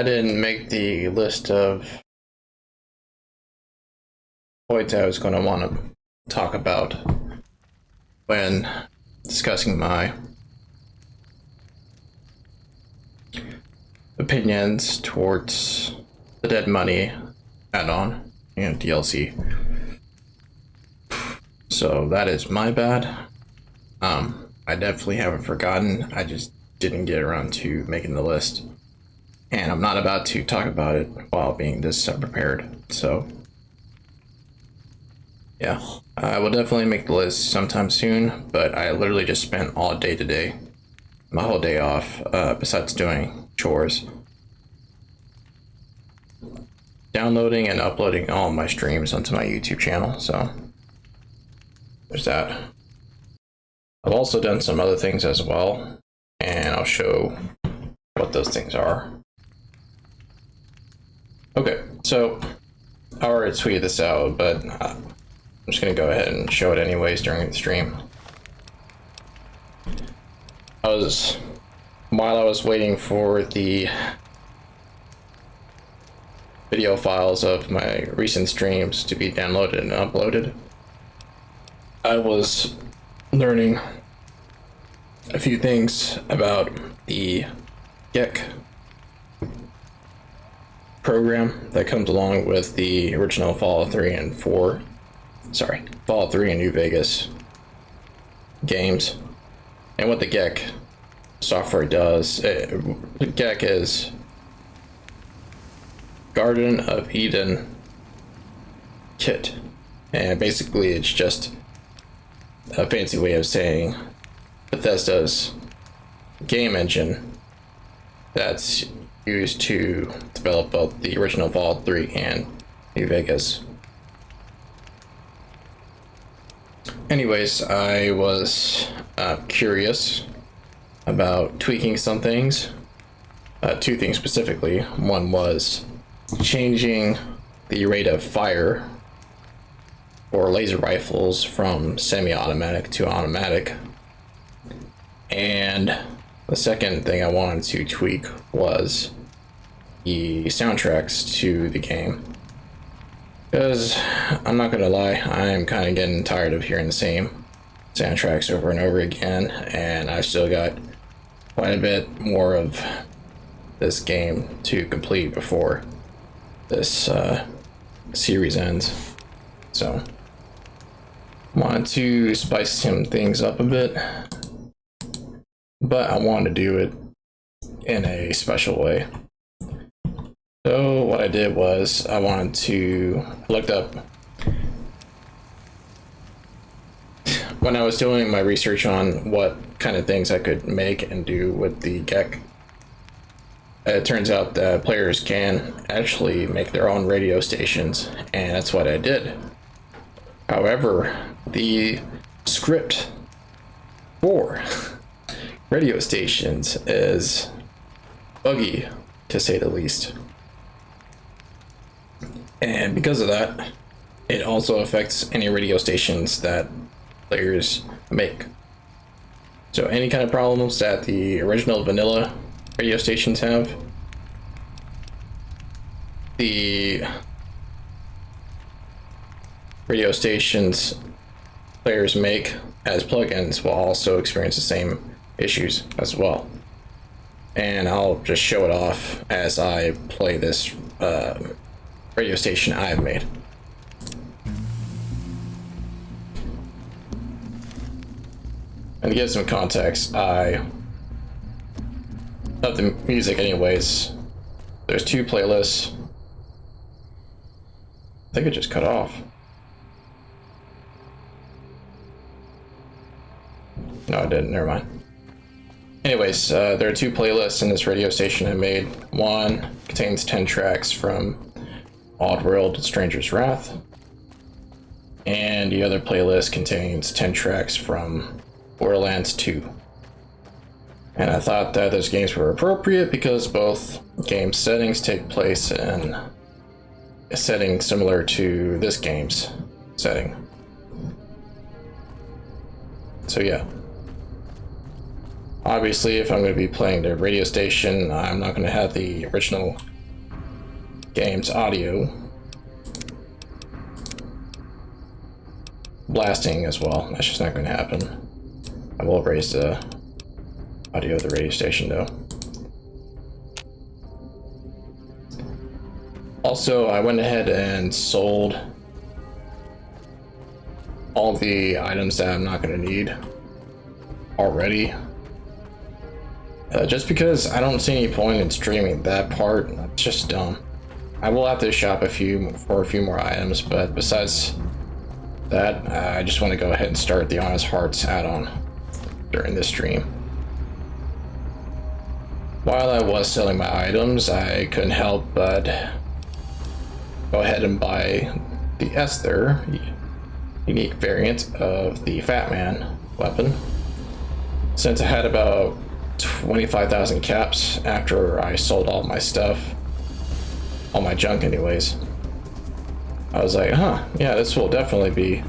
I didn't make the list of points I was going to want to talk about when discussing my opinions towards the Dead Money add-on and DLC. So that is my bad. I definitely haven't forgotten. I just didn't get around to making the list. And I'm not about to talk about it while being this unprepared. So yeah, I will definitely make the list sometime soon, but I literally just spent all day today, my whole day off, besides doing chores, downloading and uploading all my streams onto my YouTube channel. So there's that. I've also done some other things as well, and I'll show what those things are. Okay, so I already tweeted this out, but I'm just gonna go ahead and show it anyways during the stream. While I was waiting for the video files of my recent streams to be downloaded and uploaded, I was learning a few things about the GECK program that comes along with the original Fallout 3 and Fallout 3 and New Vegas games. And what the GECK software does, GECK is Garden of Eden Kit. And basically it's just a fancy way of saying Bethesda's game engine that's used to develop both the original Fallout 3 and New Vegas. Anyways, I was curious about tweaking some things. Two things specifically. One was changing the rate of fire for laser rifles from semi-automatic to automatic. And the second thing I wanted to tweak was the soundtracks to the game. Because I'm not gonna lie, I'm kind of getting tired of hearing the same soundtracks over and over again, and I've still got quite a bit more of this game to complete before this series ends. So wanted to spice some things up a bit, but I wanted to do it in a special way. So what I did was I looked up, when I was doing my research on what kind of things I could make and do with the GECK, it turns out that players can actually make their own radio stations, and that's what I did. However, the script for radio stations is buggy, to say the least. And because of that, it also affects any radio stations that players make. So any kind of problems that the original vanilla radio stations have, the radio stations players make as plugins will also experience the same issues as well. And I'll just show it off as I play this radio station I've made. And to give some context, I love the music anyways. There's two playlists. I think it just cut off. No, it didn't. Never mind. Anyways, there are two playlists in this radio station I made. One contains 10 tracks from Oddworld Stranger's Wrath, and the other playlist contains 10 tracks from Borderlands 2. And I thought that those games were appropriate because both game settings take place in a setting similar to this game's setting. So yeah. Obviously, if I'm going to be playing the radio station, I'm not going to have the original game's audio blasting as well. That's just not going to happen. I will raise the audio of the radio station though. Also, I went ahead and sold all the items that I'm not going to need already. Just because I don't see any point in streaming that part. It's just dumb. I will have to shop for a few more items, but besides that, I just want to go ahead and start the Honest Hearts add-on during this stream. While I was selling my items, I couldn't help but go ahead and buy the Esther unique variant of the Fat Man weapon, since I had about 25,000 caps after I sold all my stuff, all my junk anyways. I was like, yeah, this will definitely be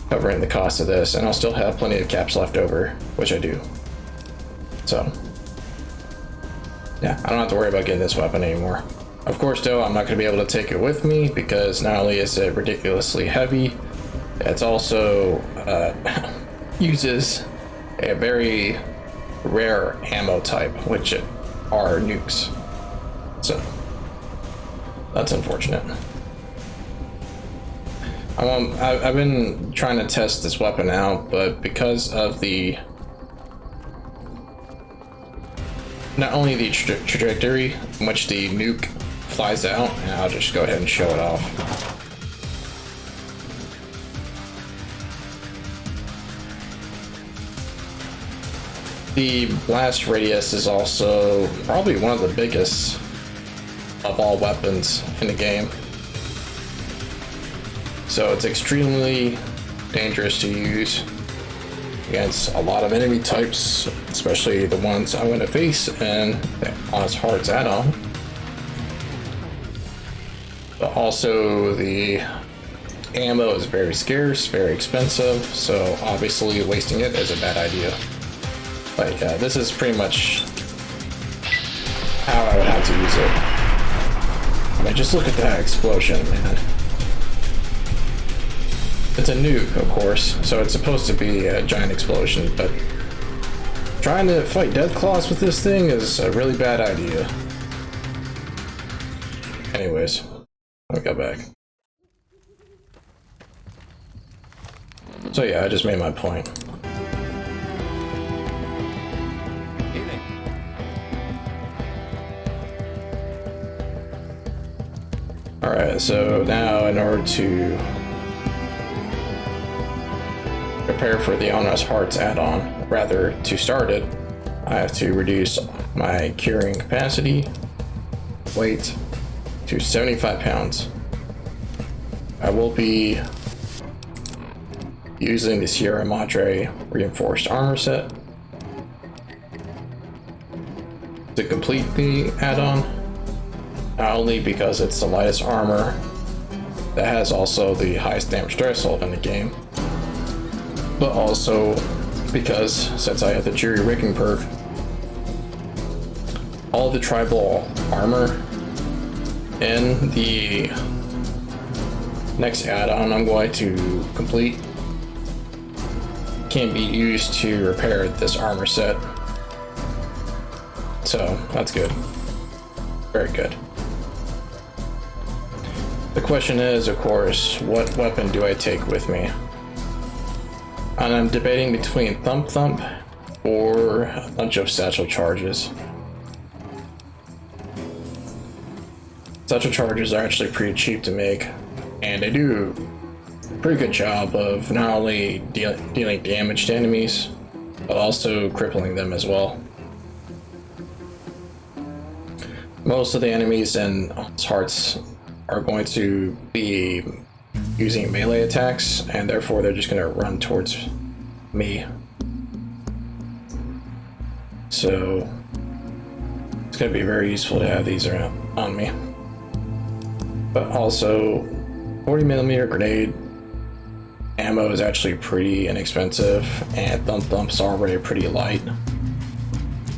covering the cost of this, and I'll still have plenty of caps left over, which I do. So yeah, I don't have to worry about getting this weapon anymore. Of course though, I'm not going to be able to take it with me because not only is it ridiculously heavy, it's also uses a very rare ammo type, which are nukes. So that's unfortunate. I've been trying to test this weapon out, but because of the not only the trajectory in which the nuke flies out, and I'll just go ahead and show it off. The blast radius is also probably one of the biggest of all weapons in the game. So it's extremely dangerous to use against a lot of enemy types, especially the ones I'm going to face in the Honest Hearts add-on. But also the ammo is very scarce, very expensive, so obviously wasting it is a bad idea. But yeah, this is pretty much how I would have to use it. I mean, just look at that explosion, man. It's a nuke, of course, so it's supposed to be a giant explosion, but trying to fight Deathclaws with this thing is a really bad idea. Anyways, let me go back. So yeah, I just made my point. Alright, so now in order to prepare for the Honest Hearts add-on, rather to start it, I have to reduce my curing capacity, weight, to 75 pounds. I will be using the Sierra Madre reinforced armor set to complete the add-on. Not only because it's the lightest armor that has also the highest damage threshold in the game, but also because since I have the Jury Rigging perk, all the tribal armor in the next add-on I'm going to complete can be used to repair this armor set. So that's good. Very good. The question is, of course, what weapon do I take with me? And I'm debating between Thump Thump or a bunch of satchel charges. Satchel charges are actually pretty cheap to make, and they do a pretty good job of not only dealing damage to enemies, but also crippling them as well. Most of the enemies in Hearts are going to be using melee attacks, and therefore they're just going to run towards me. So it's going to be very useful to have these around on me. But also 40mm grenade ammo is actually pretty inexpensive, and Thump Thump's already pretty light,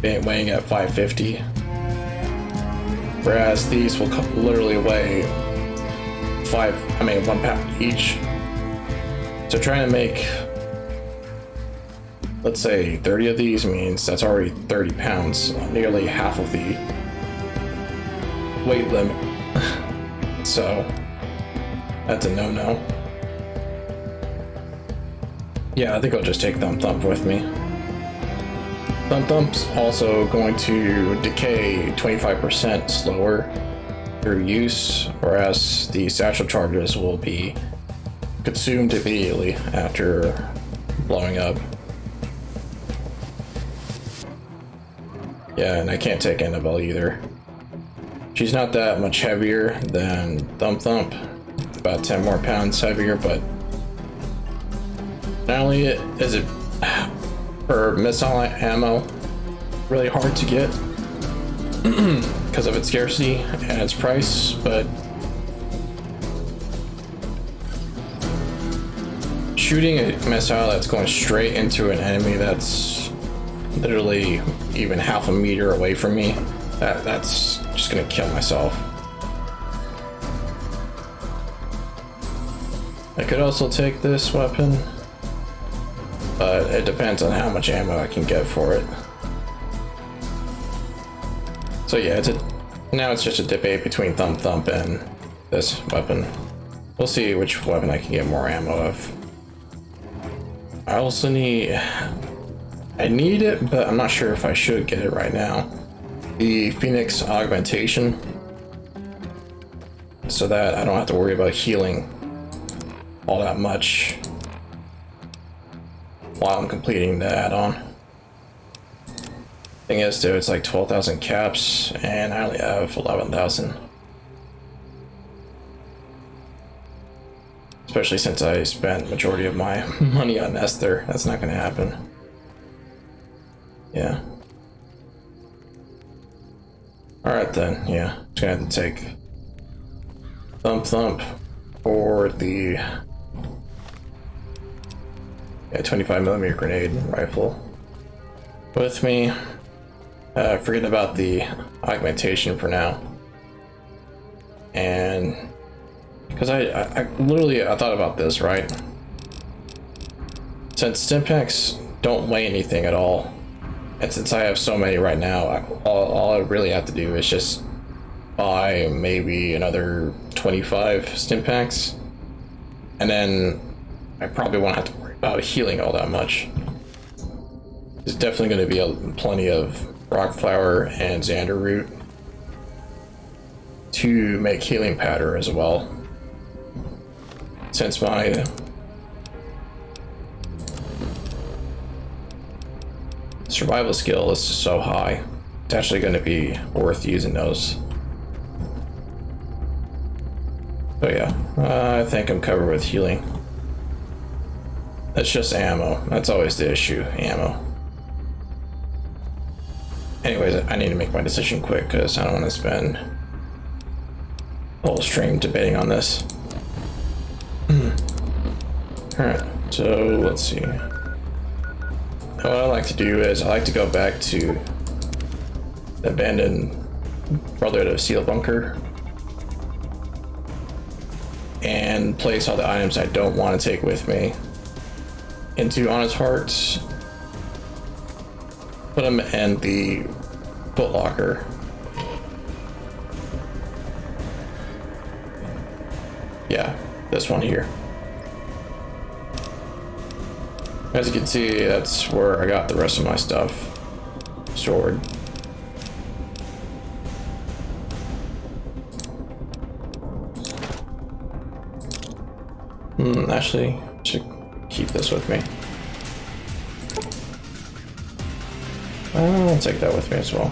weighing at 550. whereas these will literally weigh 1 pound each. So trying to make, let's say 30 of these means that's already 30 pounds, nearly half of the weight limit. So that's a no-no. Yeah, I think I'll just take Thump Thump with me. Thump Thump's also going to decay 25% slower through use, whereas the satchel charges will be consumed immediately after blowing up. Yeah, and I can't take Annabelle either. She's not that much heavier than Thump Thump, about 10 more pounds heavier, but not only is it her missile ammo really hard to get because of its scarcity and its price, but shooting a missile that's going straight into an enemy that's literally even half a meter away from me, that's just gonna kill myself. I could also take this weapon, but it depends on how much ammo I can get for it. So yeah, now it's just a debate between Thump Thump and this weapon. We'll see which weapon I can get more ammo of. I also I need it, but I'm not sure if I should get it right now. The Phoenix augmentation, so that I don't have to worry about healing all that much while I'm completing the add-on. Thing is, though, it's like 12,000 caps, and I only have 11,000. Especially since I spent majority of my money on Esther. That's not going to happen. Yeah. Alright then, yeah. Just gonna have to take Thump Thump for the 25mm grenade rifle with me. Forget about the augmentation for now. And because I literally thought about this, right? Since Stimpaks don't weigh anything at all, and since I have so many right now, all I really have to do is just buy maybe another 25 Stimpaks, and then I probably won't have to worry about healing all that much. There's definitely going to be plenty of rock flower and Xander root to make healing powder as well. Since my survival skill is so high, it's actually going to be worth using those. So yeah, I think I'm covered with healing. That's just ammo. That's always the issue, ammo. Anyways, I need to make my decision quick because I don't want to spend the whole stream debating on this. Alright, so let's see. What I like to do is I like to go back to the abandoned Brotherhood of Steel bunker and place all the items I don't want to take with me into Honest Hearts. Put them in the foot locker. Yeah, this one here. As you can see, that's where I got the rest of my stuff stored. Actually, I should keep this with me. I'll take that with me as well.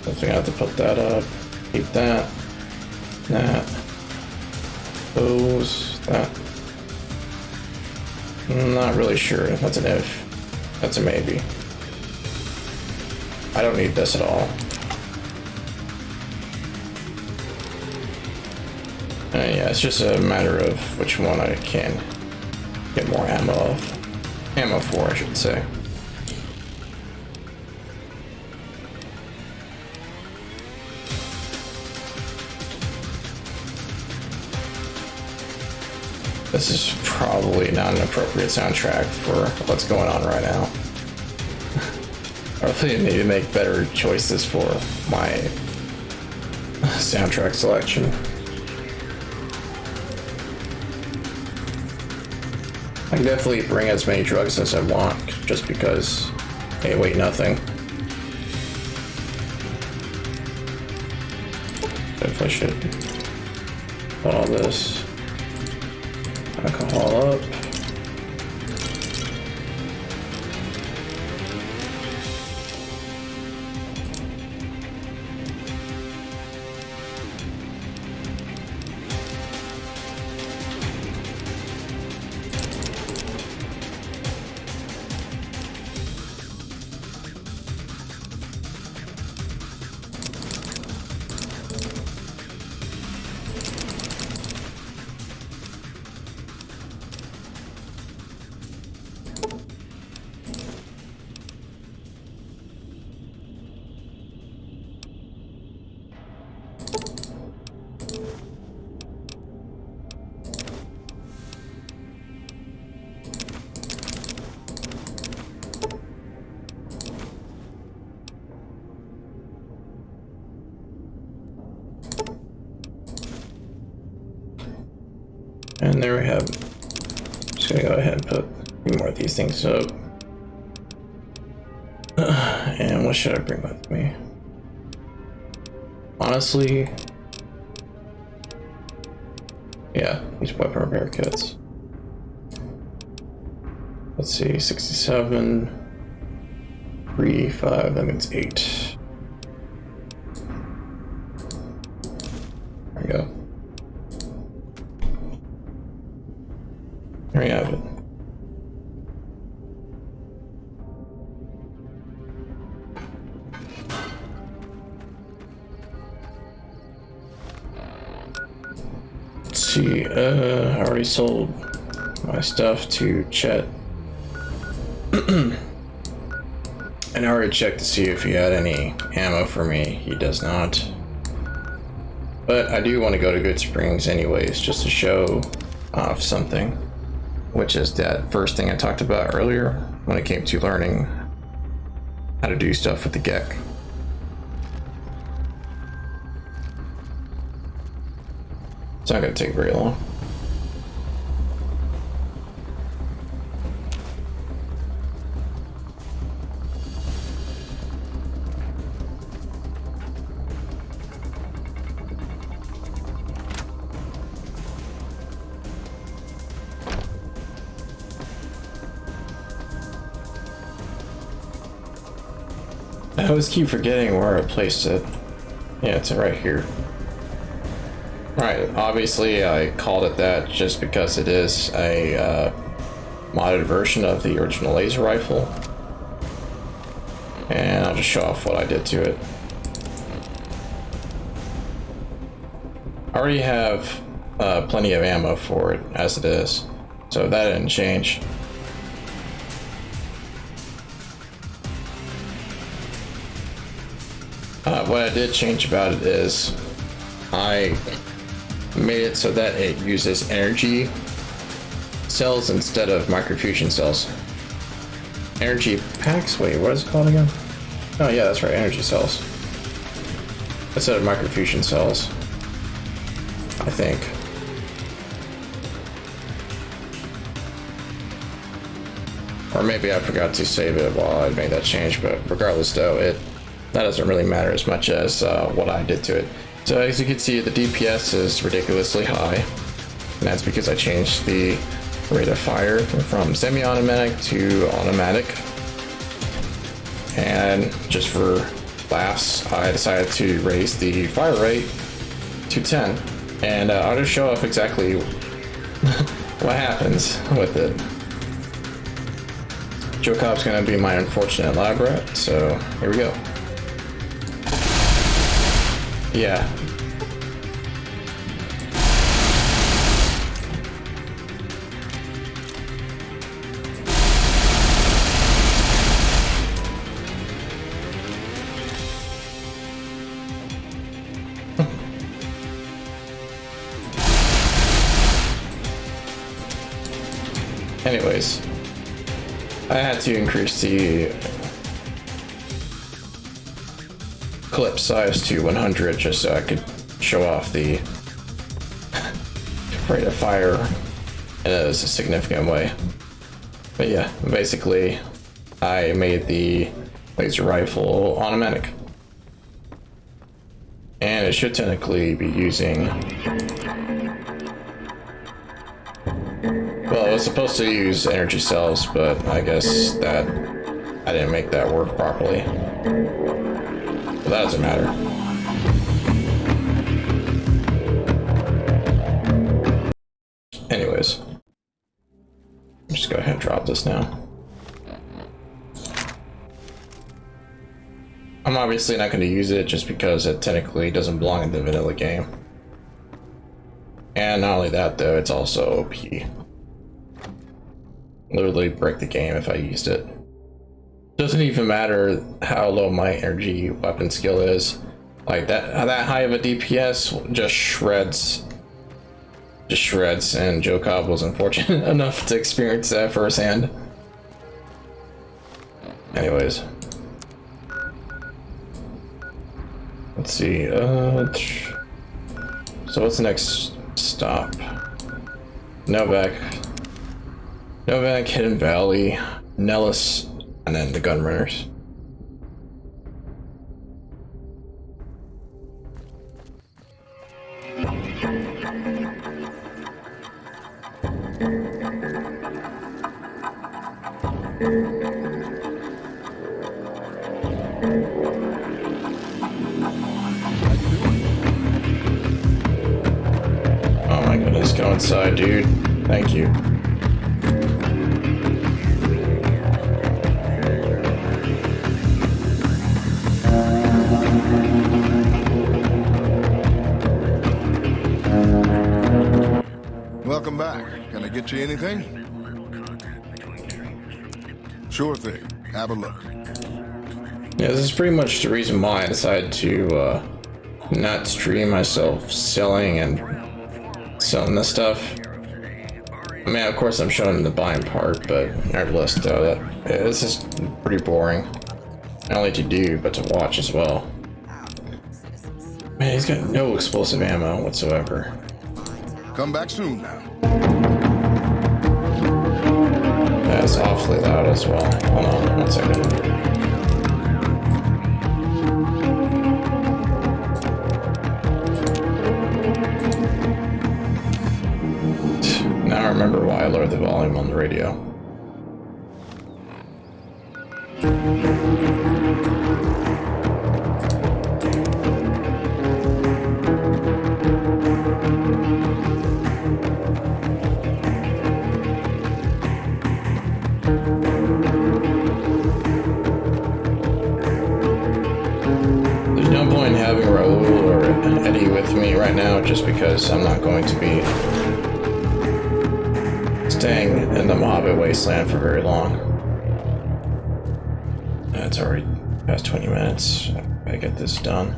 Definitely have to put that up. Keep that. Those. That. Not really sure. That's an if. That's a maybe. I don't need this at all. Yeah, it's just a matter of which one I can get more ammo of. Ammo for, I should say. This is probably not an appropriate soundtrack for what's going on right now. I really need to make better choices for my soundtrack selection. I can definitely bring as many drugs as I want, just because. Hey, wait, nothing. If I should put all this alcohol up. And there we have it. Just gonna go ahead and put a few more of these things up. And what should I bring with me? Honestly, yeah, these weapon repair kits. Let's see, 67, 3, 5, that means 8. There we go. There you have it. Let's see, I already sold my stuff to Chet. And I already checked to see if he had any ammo for me. He does not. But I do want to go to Good Springs anyways, just to show off something. Which is that first thing I talked about earlier when it came to learning how to do stuff with the Gek. It's not going to take very long. I always keep forgetting where I placed it. Yeah, it's right here. Right, obviously I called it that just because it is a modded version of the original laser rifle. And I'll just show off what I did to it. I already have plenty of ammo for it as it is, so that didn't change. What I did change about it is I made it so that it uses energy cells instead of microfusion cells. Energy packs? Wait, what is it called again? Oh yeah, that's right, energy cells. Instead of microfusion cells, I think. Or maybe I forgot to save it while I made that change, but regardless though, that doesn't really matter as much as what I did to it. So as you can see, the DPS is ridiculously high, and that's because I changed the rate of fire from semi-automatic to automatic. And just for laughs, I decided to raise the fire rate to 10. And I'll just show off exactly what happens with it. Joe Cobb's gonna be my unfortunate lab rat, so here we go. Yeah. Anyways, I had to increase the clip size to 100 just so I could show off the rate of fire in a significant way. But yeah, basically, I made the laser rifle automatic. And it should technically be using... Well, it was supposed to use energy cells, but I guess that I didn't make that work properly. But that doesn't matter. Anyways, just go ahead and drop this now. I'm obviously not going to use it just because it technically doesn't belong in the vanilla game. And not only that though, it's also OP. Literally break the game if I used it. Doesn't even matter how low my energy weapon skill is. Like that high of a DPS just shreds. Just shreds, and Joe Cobb was unfortunate enough to experience that firsthand. Anyways. Let's see, so what's the next stop? Novak, Hidden Valley, Nellis, and then the Gunrunners. Oh my goodness, go inside, dude. Thank you. Welcome back. Can I get you anything? Sure thing. Have a look. Yeah, this is pretty much the reason why I decided to not stream myself selling this stuff. I mean, of course I'm showing the buying part, but nevertheless though, this is pretty boring. Not only to do, but to watch as well. Man, he's got no explosive ammo whatsoever. Come back soon now. That's awfully loud as well. Hold on, 1 second. Now I remember why I lowered the volume on the radio. There's no point in having Raul or Eddie with me right now just because I'm not going to be staying in the Mojave Wasteland for very long. It's already past 20 minutes. I get this done.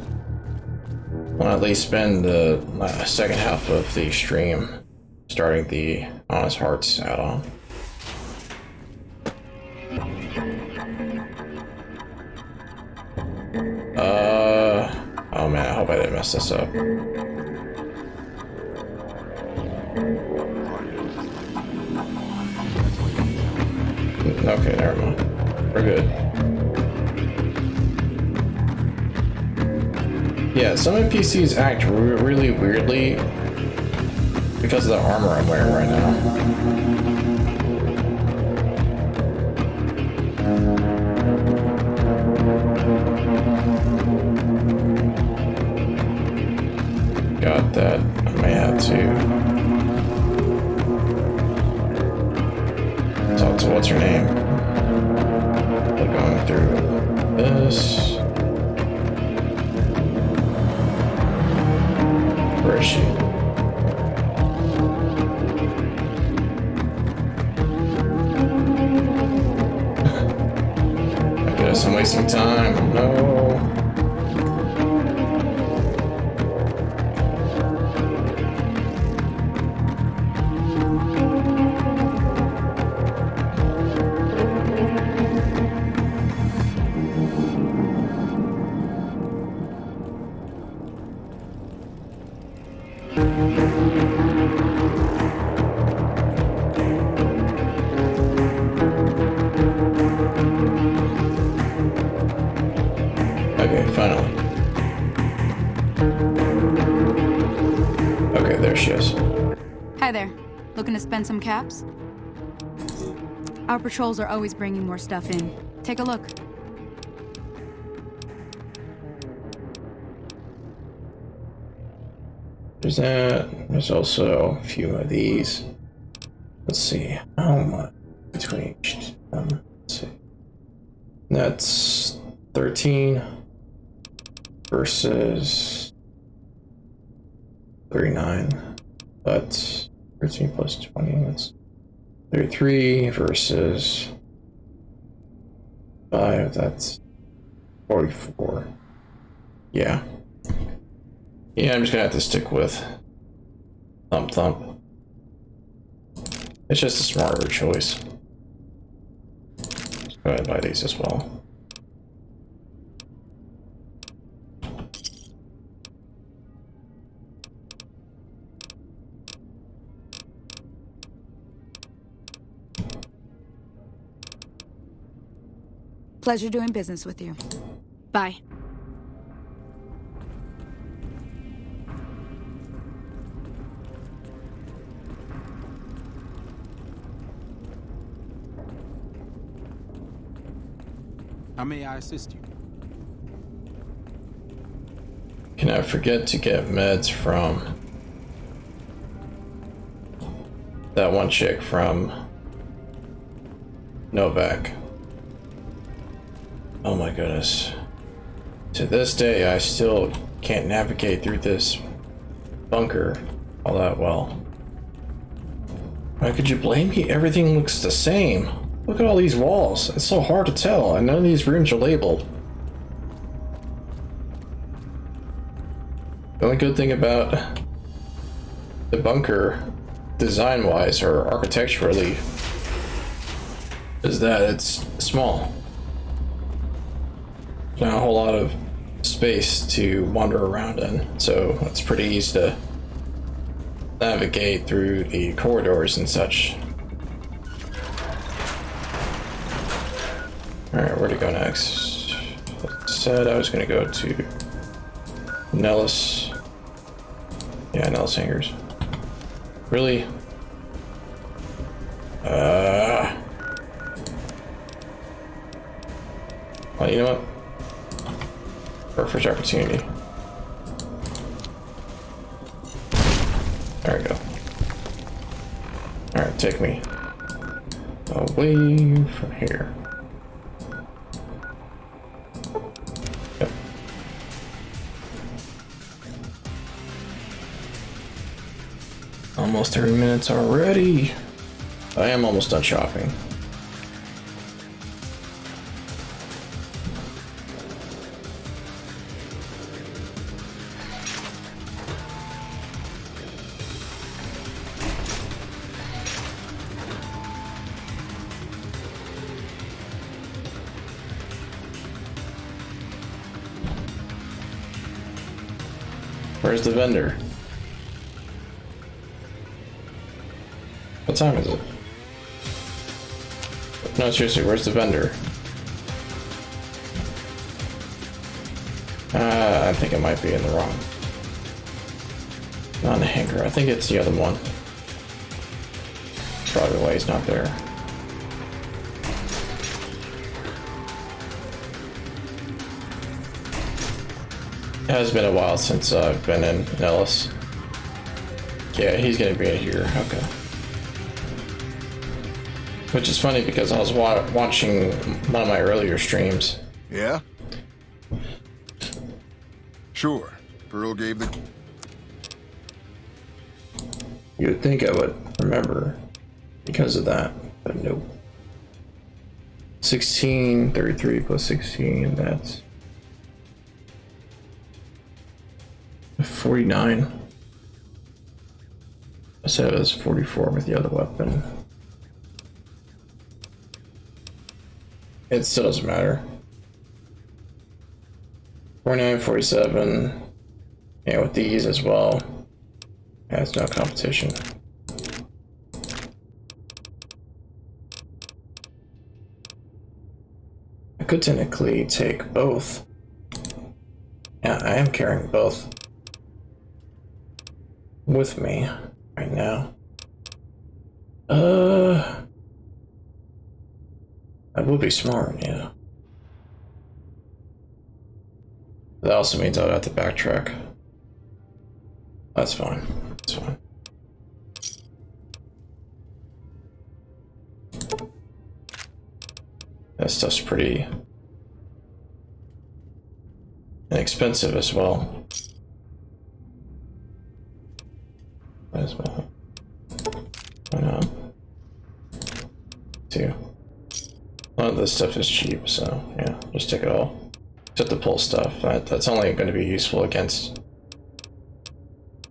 I'll at least spend the second half of the stream starting the Honest Hearts add-on. Oh man, I hope I didn't mess this up. Okay, never mind. We're good. Yeah, some NPCs act really weirdly because of the armor I'm wearing right now. Got that. I may have to talk to what's her name. We're going through this. Where is she? I guess I'm wasting time. No. Finally. Okay, there she is. Hi there. Looking to spend some caps? Our patrols are always bringing more stuff in. Take a look. There's that. There's also a few of these. Let's see. How much between each of them? Let's see. That's 13 versus 39. But 13 plus 20, that's 33 versus 5, that's 44. Yeah. Yeah, I'm just gonna have to stick with Thump Thump. It's just a smarter choice. Let's go ahead and buy these as well. Pleasure doing business with you. Bye. How may I assist you? Can I forget to get meds from that one chick from Novak? Oh my goodness. To this day, I still can't navigate through this bunker all that well. Why could you blame me? Everything looks the same. Look at all these walls. It's so hard to tell, and none of these rooms are labeled. The only good thing about the bunker, design-wise or architecturally, is that it's small. Not a whole lot of space to wander around in, so it's pretty easy to navigate through the corridors and such. Alright, where to go next? I said I was gonna go to Nellis. Yeah, Nellis Hangers. Really? Well, you know what? Perfect opportunity. There we go. Alright, take me away from here. Yep. Almost 30 minutes already. I am almost done shopping. Where's the vendor? What time is it? No, seriously, where's the vendor? I think it might be in the wrong. Not in the hangar. I think it's the other one. Probably why he's not there. It has been a while since I've been in Nellis. Yeah, he's gonna be in here. Okay. Which is funny because I was watching one of my earlier streams. Yeah? Sure. Pearl gave the... You'd think I would remember because of that, but nope. 16, 33 plus 16, that's 49. I said it was 44 with the other weapon. It still doesn't matter. 49, 47. Yeah, with these as well. Yeah, it's no competition. I could technically take both Yeah, I am carrying both with me right now. That would be smart, yeah. That also means I'd have to backtrack. That's fine. That's fine. That stuff's pretty inexpensive as well. As well. Why not? Two. A lot of this stuff is cheap, so yeah, just take it all. Except the pull stuff. That's only going to be useful against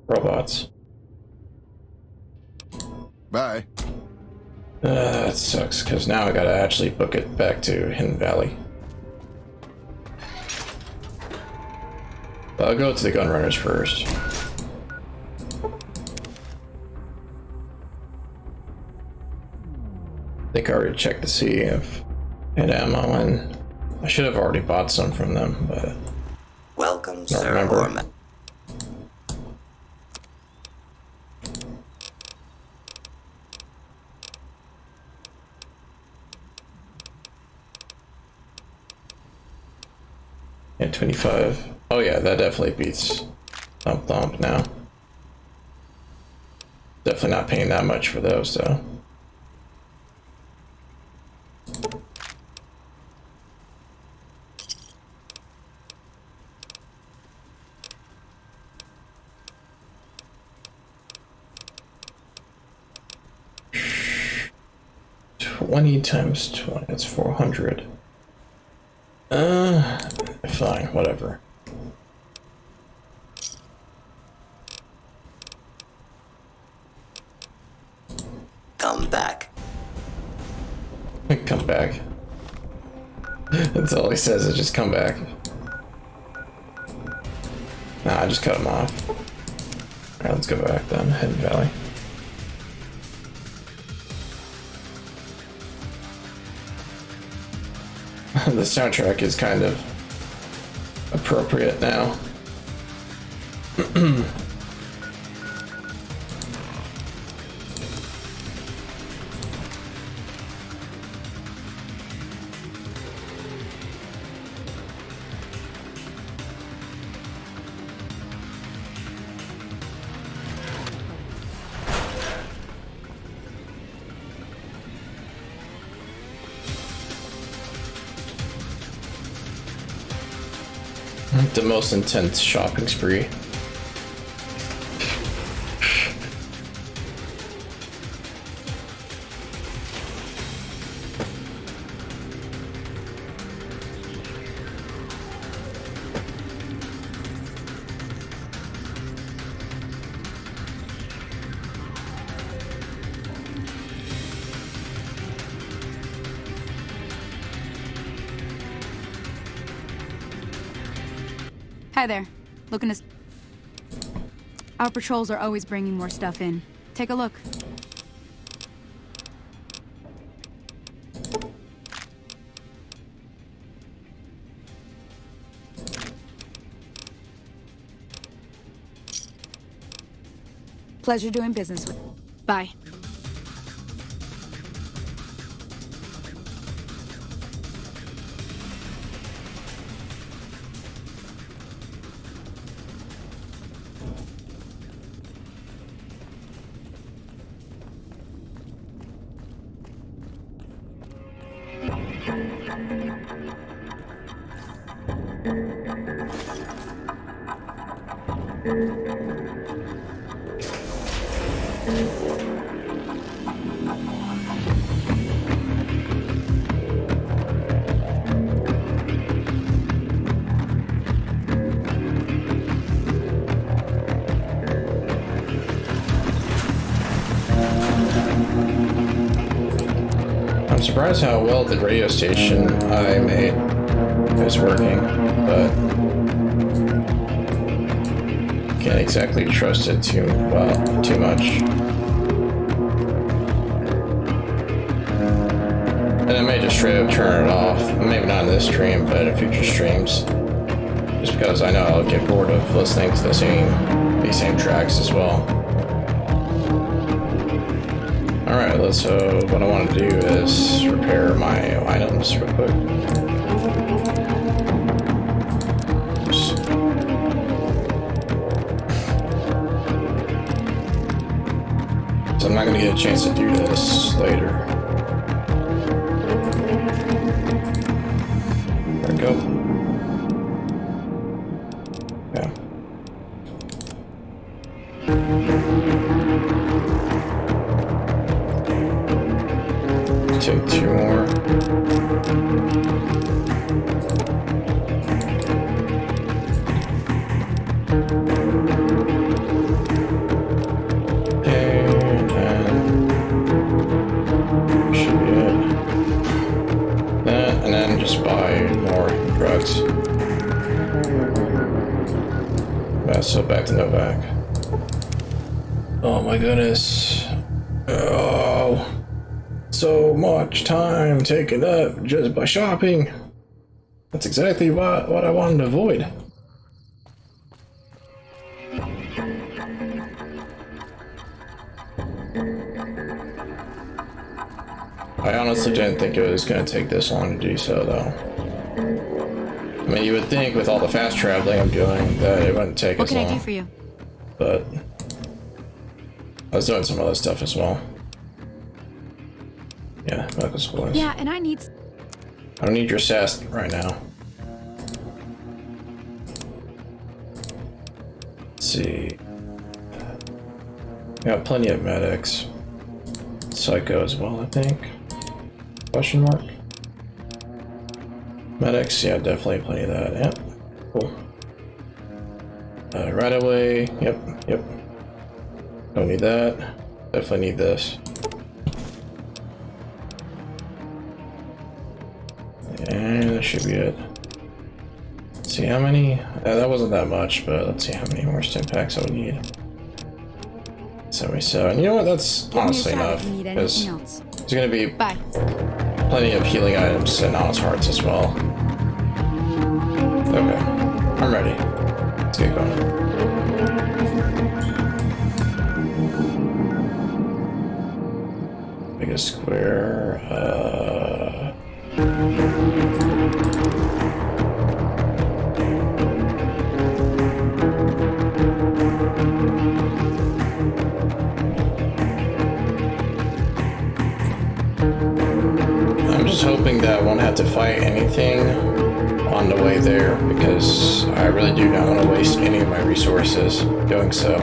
robots. Bye. That sucks, because now I gotta actually book it back to Hidden Valley. I'll go to the Gunrunners first. I think I already checked to see if I had ammo, and I should have already bought some from them, but Welcome, I don't sir. remember. Yeah, 25. Oh yeah, that definitely beats Thump Thump now. Definitely not paying that much for those though. $20 times 20, that's 400. Fine, whatever. Come back. Come back. That's all he says, is just come back. Nah, I just cut him off. Alright, let's go back then, Hidden Valley. The soundtrack is kind of appropriate now. The most intense shopping spree. Hi there. Looking to... Our patrols are always bringing more stuff in. Take a look. Pleasure doing business with... Bye. I'm surprised how well the radio station I made is working, but can't exactly trust it too much. And I may just straight up turn it off. Maybe not in this stream, but in future streams. just because I know I'll get bored of listening to these same tracks as well. Alright, so what I want to do is repair my items real quick. Oops. So I'm not going to get a chance to do this later. There we go. Yeah. Take 2 more. And should be it. That, and then just buy more drugs. So back to Novak. Oh my goodness. Oh. So much time taken up just by shopping. That's exactly what I wanted to avoid. I honestly didn't think it was going to take this long to do so, though. I mean, you would think with all the fast traveling I'm doing that it wouldn't take as long. What can I do for you? But I was doing some other stuff as well. Yeah, medical supplies. Yeah, and I need... I don't need your sass right now. Let's see. Got plenty of medics. Psycho as well, I think. Question mark. Medics, yeah, definitely plenty of that. Yep, cool. Right away. Yep. Don't need that. Definitely need this. And that should be it. Let's see how many. That wasn't that much, but let's see how many more stim packs I would need. 77. You know what? That's honestly enough. Because there's going to be plenty of healing items and honest hearts as well. Okay, I'm ready. Let's get going. Biggest square. I'm just hoping that I won't have to fight anything on the way there, because I really do not want to waste any of my resources doing so.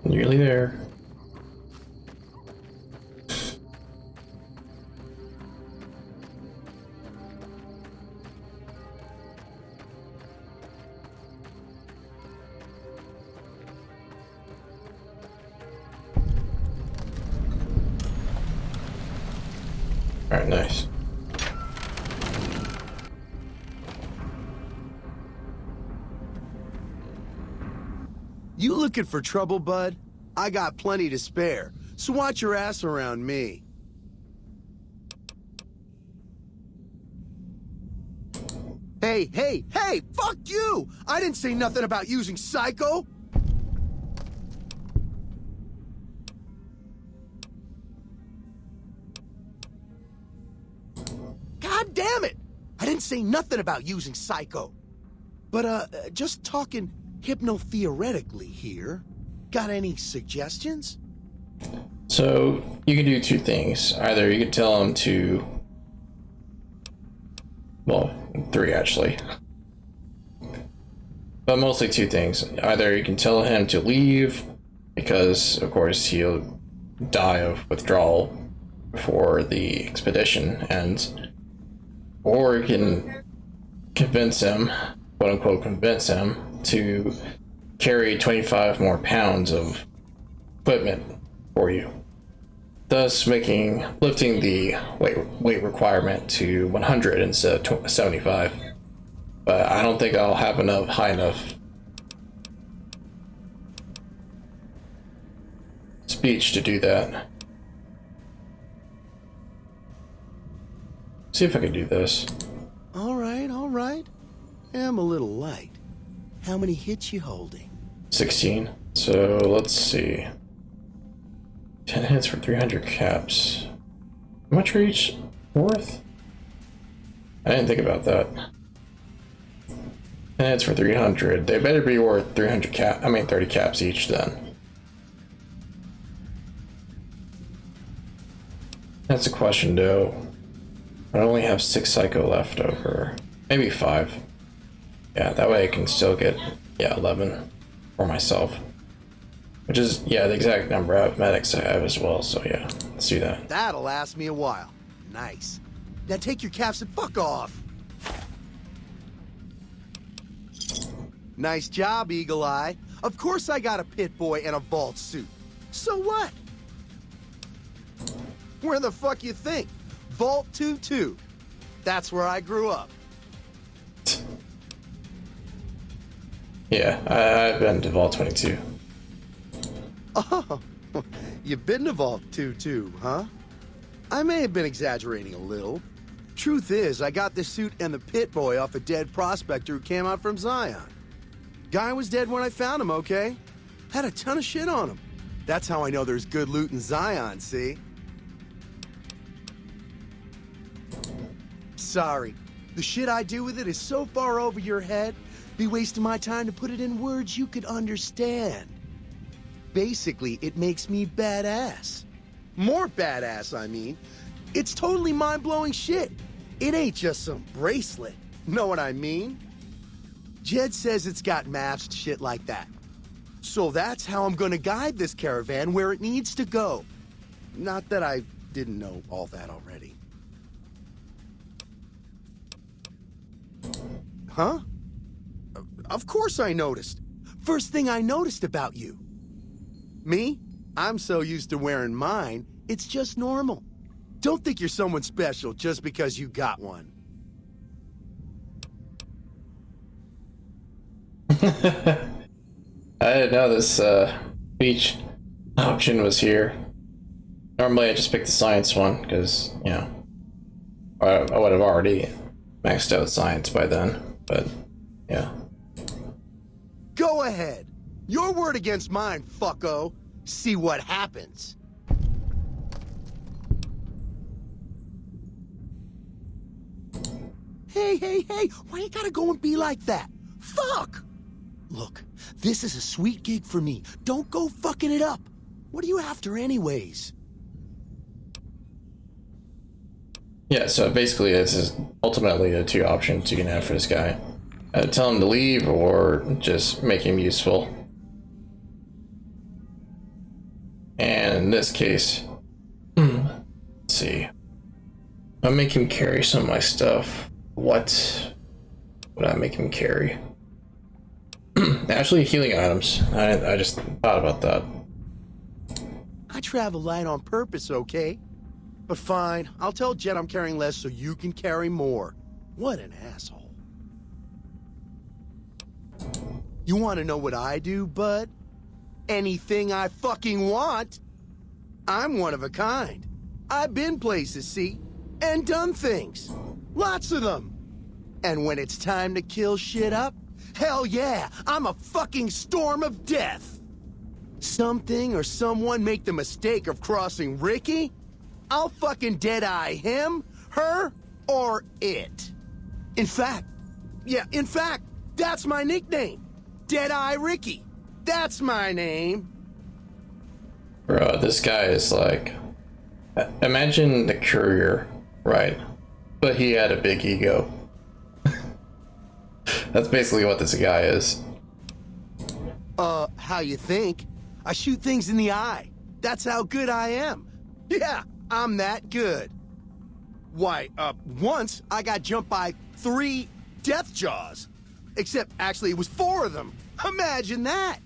Nearly there. All right, nice. You looking for trouble, bud? I got plenty to spare, so watch your ass around me. Hey, fuck you! I didn't say nothing about using Psycho! God damn it! I didn't say nothing about using Psycho. But, just talking hypno-theoretically here. Got any suggestions? So, you can do 2 things. Either you could tell him to... Well, 3 actually. But mostly 2 things. Either you can tell him to leave, because of course he'll die of withdrawal before the expedition ends, or we can convince him, quote unquote, convince him to carry 25 more pounds of equipment for you, thus lifting the weight requirement to 100 instead of 75. But I don't think I'll have high enough speech to do that. See if I can do this. All right, all right. I'm a little light. How many hits you holding? 16. So let's see. 10 hits for 300 caps. How much are each worth? I didn't think about that. 10 hits for 300. They better be worth 30 caps each then. That's a question though. I only have 6 psycho left over. Maybe 5. Yeah, that way I can still get, 11 for myself. Which is, the exact number of medics I have as well, so yeah, let's do that. That'll last me a while. Nice. Now take your caps and fuck off. Nice job, Eagle Eye. Of course I got a pit boy and a vault suit. So what? Where the fuck you think? Vault 2-2. That's where I grew up. Yeah, I've been to Vault 22. Oh, you've been to Vault 2-2, huh? I may have been exaggerating a little. Truth is, I got this suit and the pit boy off a dead prospector who came out from Zion. Guy was dead when I found him, okay? Had a ton of shit on him. That's how I know there's good loot in Zion, see? Sorry. The shit I do with it is so far over your head, be wasting my time to put it in words you could understand. Basically, it makes me badass. More badass, I mean. It's totally mind-blowing shit. It ain't just some bracelet. Know what I mean? Jed says it's got maps, shit like that. So that's how I'm gonna guide this caravan where it needs to go. Not that I didn't know all that already. Huh? Of course I noticed. First thing I noticed about you. Me? I'm so used to wearing mine, it's just normal. Don't think you're someone special just because you got one. I didn't know this speech option was here. Normally I just pick the science one, because, I would have already maxed out science by then, but, yeah. Go ahead. Your word against mine, fucko. See what happens. Hey, why you gotta go and be like that? Fuck! Look, this is a sweet gig for me. Don't go fucking it up. What are you after anyways? Yeah, so basically this is ultimately the 2 options you can have for this guy. Tell him to leave or just make him useful. And in this case, let's see. I'll make him carry some of my stuff. What would I make him carry? Actually, healing items. I just thought about that. I travel light on purpose, okay? But fine, I'll tell Jet I'm carrying less so you can carry more. What an asshole. You want to know what I do, bud? Anything I fucking want. I'm one of a kind. I've been places, see? And done things. Lots of them. And when it's time to kill shit up, hell yeah, I'm a fucking storm of death. Something or someone make the mistake of crossing Ricky, I'll fucking dead-eye him, her, or it. In fact, that's my nickname. Dead-Eye Ricky. That's my name. Bro, this guy is like... Imagine the courier, right? But he had a big ego. That's basically what this guy is. How you think? I shoot things in the eye. That's how good I am. Yeah, I'm that good. Why, once I got jumped by 3 Deathjaws. Except, actually, it was 4 of them. Imagine that.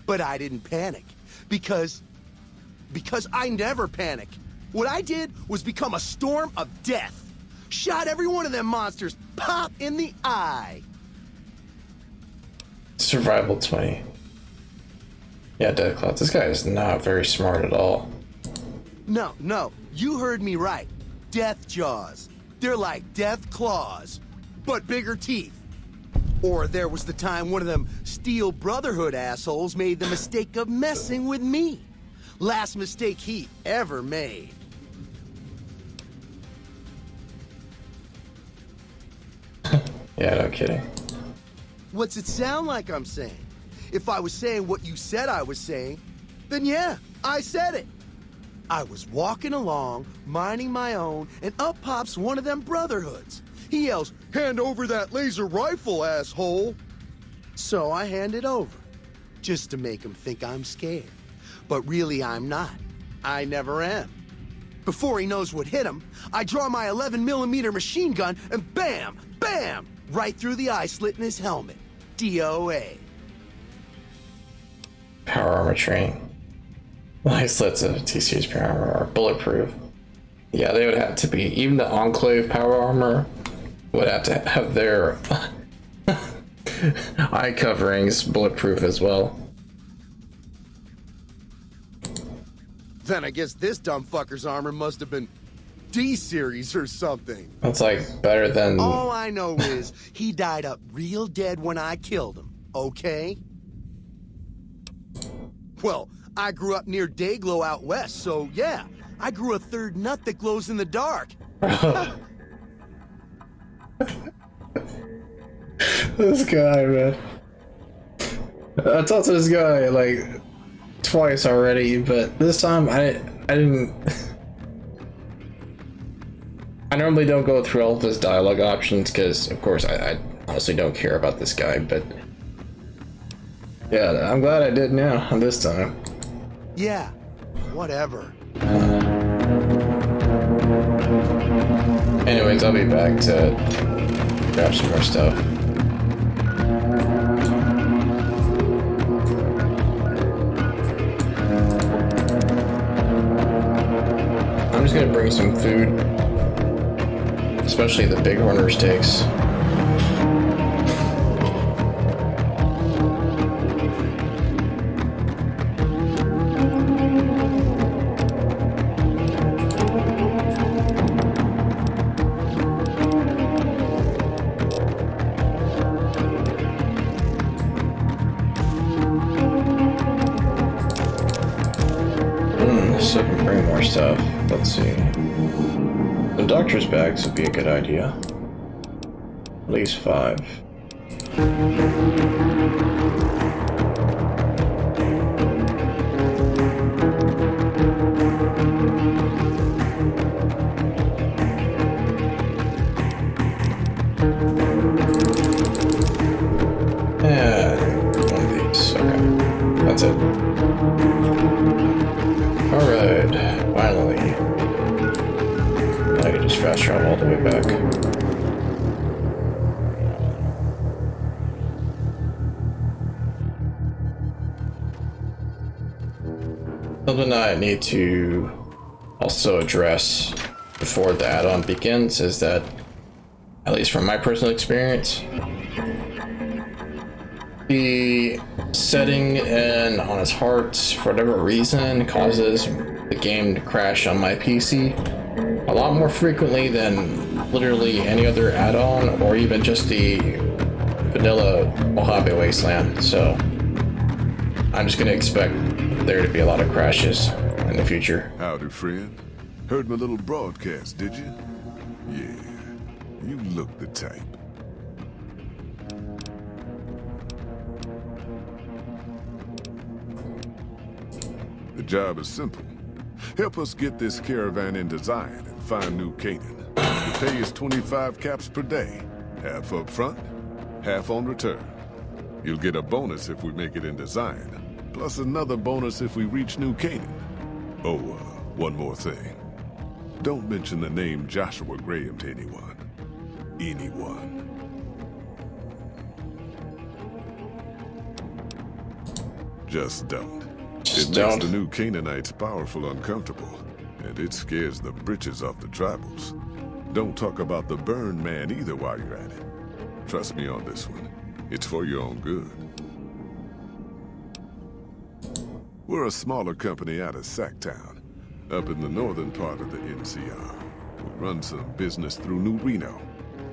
But I didn't panic. Because I never panic. What I did was become a storm of death. Shot every one of them monsters pop in the eye. Survival 20. Yeah, Deathclaw. This guy is not very smart at all. No, you heard me right. Deathjaws. They're like death claws, but bigger teeth. Or there was the time one of them Steel Brotherhood assholes made the mistake of messing with me. Last mistake he ever made. Yeah, no kidding. What's it sound like I'm saying? If I was saying what you said I was saying, then yeah, I said it. I was walking along, minding my own, and up pops one of them Brotherhoods. He yells, "Hand over that laser rifle, asshole!" So I hand it over, just to make him think I'm scared. But really I'm not. I never am. Before he knows what hit him, I draw my 11mm machine gun and bam, bam, right through the eye slit in his helmet. DOA. Power armor training. Eye slits of T-Series power armor are bulletproof. Yeah, they would have to be. Even the Enclave power armor would have to have their eye coverings bulletproof as well. Then I guess this dumb fucker's armor must have been D-Series or something. That's like better than. All I know is he died up real dead when I killed him, okay? Well, I grew up near Dayglow out west, so yeah, I grew a third nut that glows in the dark. This guy, man. I talked to this guy like twice already, but this time I didn't. I normally don't go through all of his dialogue options because, of course, I honestly don't care about this guy, but yeah, I'm glad I did now this time. Yeah, whatever. Anyways, I'll be back to grab some more stuff. I'm just gonna bring some food, especially the big horner steaks. So I can bring more stuff. Let's see. The doctor's bags would be a good idea. At least 5. Yeah, one of these. Okay. That's it. Alright, finally. Now I can just fast travel all the way back. Something I need to also address before the add-on begins is that, at least from my personal experience, the setting in Honest Hearts, for whatever reason, causes the game to crash on my PC a lot more frequently than literally any other add-on or even just the vanilla Mojave Wasteland. So I'm just going to expect there to be a lot of crashes in the future. Howdy, friend. Heard my little broadcast, did you? Yeah, you look the type. The job is simple. Help us get this caravan into Zion and find New Canaan. The pay is 25 caps per day. Half up front, half on return. You'll get a bonus if we make it into Zion. plus another bonus if we reach New Canaan. Oh, one more thing. Don't mention the name Joshua Graham to anyone. Anyone. Just don't. Just It don't. makes the new Canaanites powerful uncomfortable, and it scares the britches off the tribals. Don't talk about the burn man either while you're at it. Trust me on this one. It's for your own good. We're a smaller company out of Sacktown, up in the northern part of the NCR. We run some business through New Reno.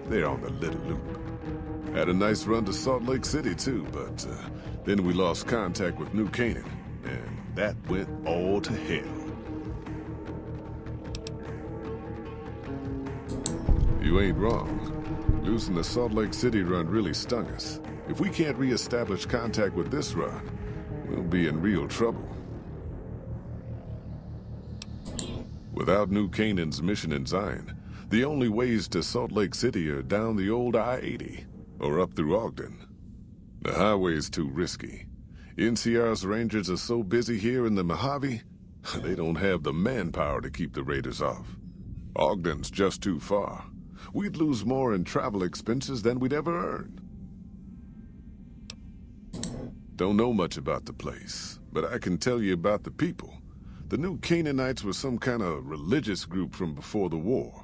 They're on the Little Loop. Had a nice run to Salt Lake City too, but then we lost contact with New Canaan, and that went all to hell. You ain't wrong. Losing the Salt Lake City run really stung us. If we can't re-establish contact with this run, we'll be in real trouble. Without New Canaan's mission in Zion, the only ways to Salt Lake City are down the old I-80 or up through Ogden. The highway's too risky. NCR's rangers are so busy here in the Mojave, they don't have the manpower to keep the raiders off. Ogden's just too far. We'd lose more in travel expenses than we'd ever earn. Don't know much about the place, but I can tell you about the people. The new Canaanites were some kind of religious group from before the war.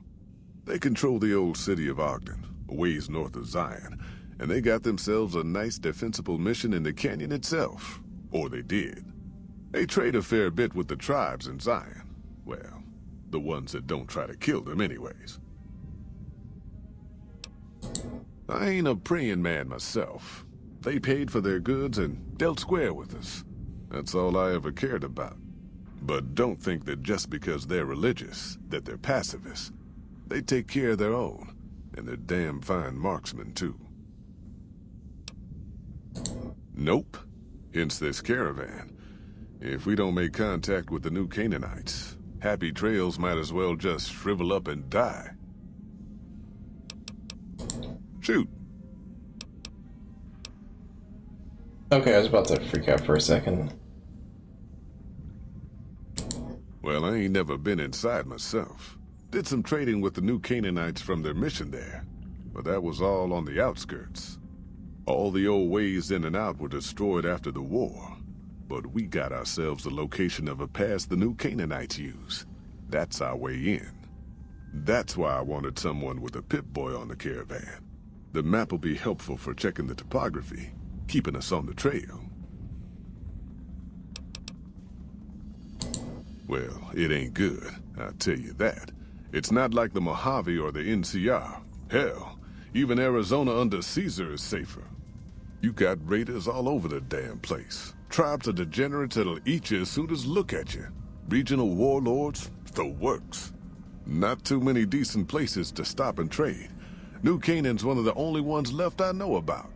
They control the old city of Ogden, a ways north of Zion, and they got themselves a nice defensible mission in the canyon itself. Or they did. They trade a fair bit with the tribes in Zion. Well, the ones that don't try to kill them anyways. I ain't a praying man myself. They paid for their goods and dealt square with us. That's all I ever cared about. But don't think that just because they're religious, that they're pacifists. They take care of their own, and they're damn fine marksmen too. Nope. Hence this caravan. If we don't make contact with the new Canaanites, Happy Trails might as well just shrivel up and die. Shoot. Okay, I was about to freak out for a second. Well, I ain't never been inside myself. Did some trading with the new Canaanites from their mission there, but that was all on the outskirts. All the old ways in and out were destroyed after the war, but we got ourselves the location of a pass the new Canaanites use. That's our way in. That's why I wanted someone with a Pip-Boy on the caravan. The map will be helpful for checking the topography, keeping us on the trail. Well, it ain't good, I'll tell you that. It's not like the Mojave or the NCR. Hell, even Arizona under Caesar is safer. You got raiders all over the damn place. Tribes of degenerates that'll eat you as soon as look at you. Regional warlords, the works. Not too many decent places to stop and trade. New Canaan's one of the only ones left I know about.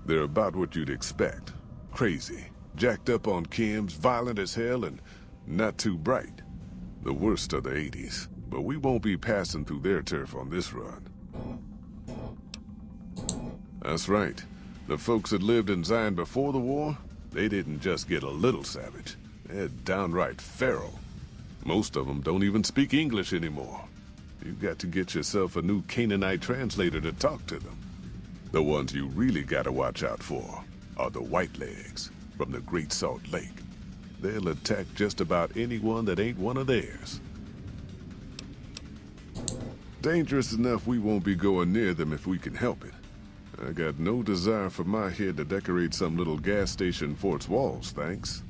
They're about what you'd expect. Crazy, jacked up on chems, violent as hell, and not too bright. The worst of the 80s, but we won't be passing through their turf on this run. That's right. The folks that lived in Zion before the war, they didn't just get a little savage. They're downright feral. Most of them don't even speak English anymore. You've got to get yourself a new Canaanite translator to talk to them. The ones you really gotta watch out for are the Whitelegs from the Great Salt Lake. They'll attack just about anyone that ain't one of theirs. Dangerous enough we won't be going near them if we can help it. I got no desire for my head to decorate some little gas station fort's walls, thanks.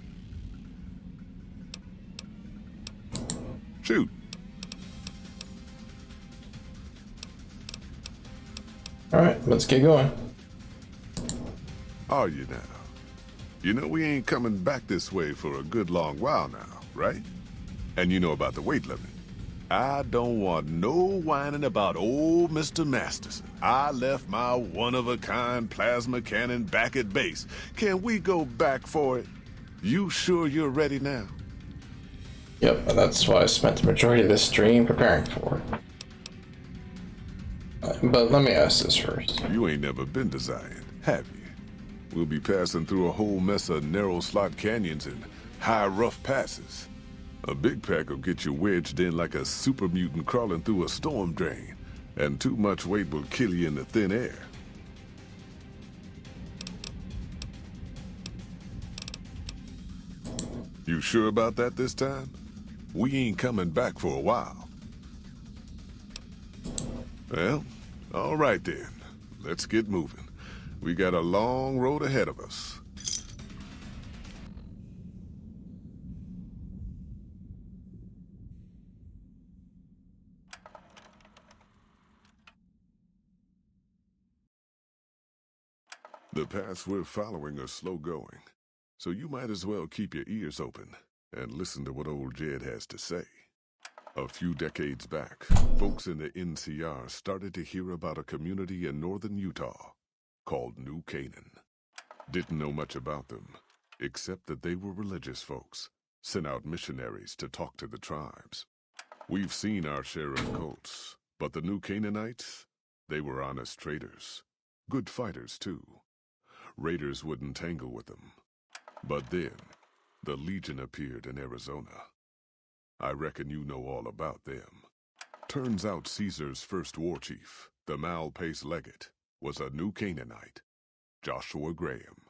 Shoot. Alright, let's get going. Are you now? You know we ain't coming back this way for a good long while now, right? And you know about the weight limit. I don't want no whining about old Mr. Masterson. I left my one-of-a-kind plasma cannon back at base. Can we go back for it? You sure you're ready now? Yep, that's why I spent the majority of this stream preparing for it. But let me ask this first. You ain't never been to Zion, have you? We'll be passing through a whole mess of narrow slot canyons and high rough passes. A big pack will get you wedged in like a super mutant crawling through a storm drain, and too much weight will kill you in the thin air. You sure about that this time? We ain't coming back for a while. Well, all right then. Let's get moving. We got a long road ahead of us. The paths we're following are slow going, so you might as well keep your ears open and listen to what old Jed has to say. A few decades back, folks in the NCR started to hear about a community in northern Utah called New Canaan. Didn't know much about them, except that they were religious folks, sent out missionaries to talk to the tribes. We've seen our share of cults, but the New Canaanites, they were honest traders. Good fighters, too. Raiders wouldn't tangle with them. But then, the Legion appeared in Arizona. I reckon you know all about them. Turns out Caesar's first war chief, the Malpais Legate, was a New Canaanite, Joshua Graham.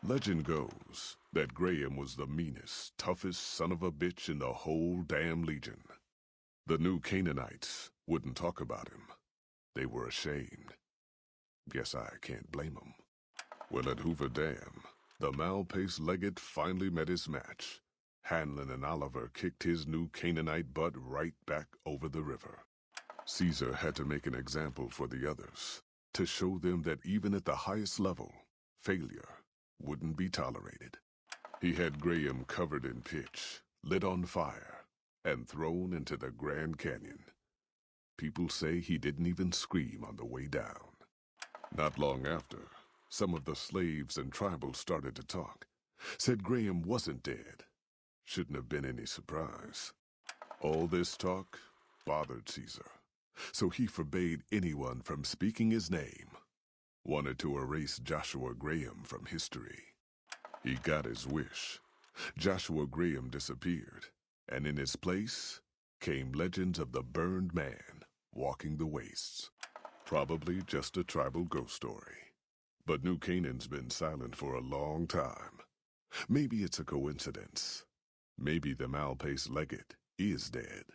Legend goes that Graham was the meanest, toughest son of a bitch in the whole damn Legion. The New Canaanites wouldn't talk about him. They were ashamed. Guess I can't blame them. Well, at Hoover Dam, the Malpais Legate finally met his match. Hanlon and Oliver kicked his New Canaanite butt right back over the river. Caesar had to make an example for the others, to show them that even at the highest level, failure wouldn't be tolerated. He had Graham covered in pitch, lit on fire, and thrown into the Grand Canyon. People say he didn't even scream on the way down. Not long after, some of the slaves and tribals started to talk. Said Graham wasn't dead. Shouldn't have been any surprise. All this talk bothered Caesar, so he forbade anyone from speaking his name. Wanted to erase Joshua Graham from history. He got his wish. Joshua Graham disappeared, and in his place came legends of the burned man walking the wastes. Probably just a tribal ghost story. But New Canaan's been silent for a long time. Maybe it's a coincidence. Maybe the Malpais Legate is dead.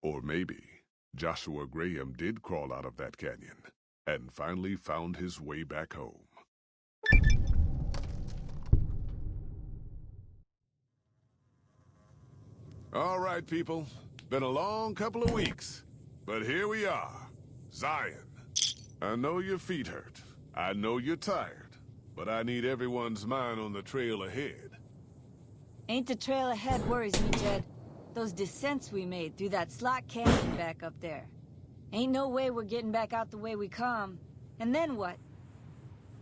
Or maybe Joshua Graham did crawl out of that canyon and finally found his way back home. All right, people. Been a long couple of weeks. But here we are. Zion. I know your feet hurt. I know you're tired. But I need everyone's mind on the trail ahead. Ain't the trail ahead worries me, Jed. Those descents we made through that slot canyon back up there. Ain't no way we're getting back out the way we come. And then what?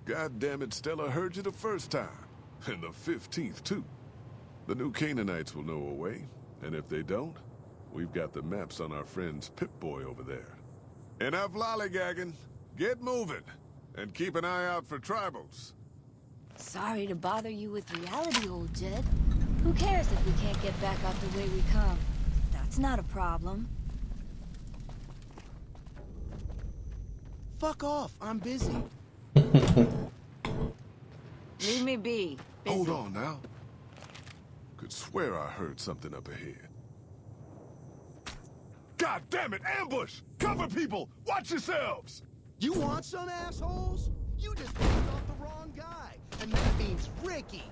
God damn it, Stella heard you the first time. And the 15th, too. The New Canaanites will know a way. And if they don't, we've got the maps on our friend's Pip-Boy over there. Enough lollygagging. Get moving. And keep an eye out for tribals. Sorry to bother you with reality, old Jed. Who cares if we can't get back out the way we come? That's not a problem. Fuck off, I'm busy. Leave me be. Busy. Hold on now. Could swear I heard something up ahead. God damn it, ambush! Cover people! Watch yourselves! You want some, assholes? You just pissed off the wrong guy, and that means Ricky.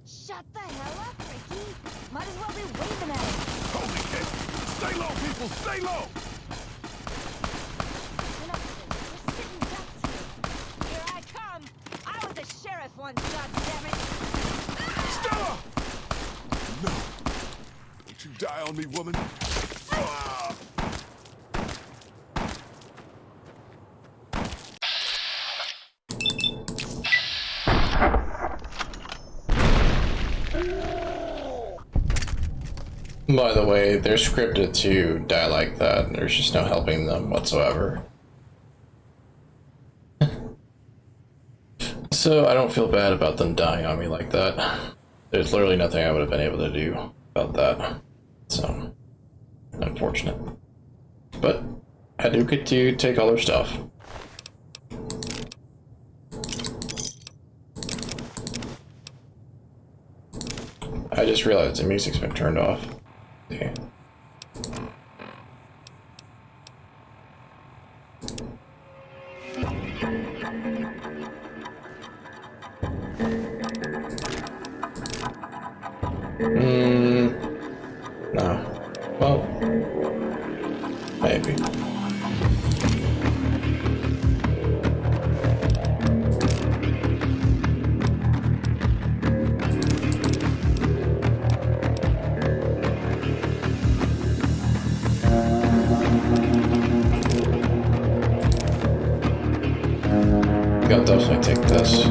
Shut the hell up, Ricky. Might as well be waving at him. Holy shit! Stay low, people! Stay low! We're sitting ducks here. Here I come. I was a sheriff once, goddammit. Stella! No. Don't you die on me, woman. Ah! By the way, they're scripted to die like that. There's just no helping them whatsoever. So I don't feel bad about them dying on me like that. There's literally nothing I would have been able to do about that. So, unfortunate. But I do get to take all their stuff. I just realized the music's been turned off. Okay. No. Well, maybe. I'll definitely take this.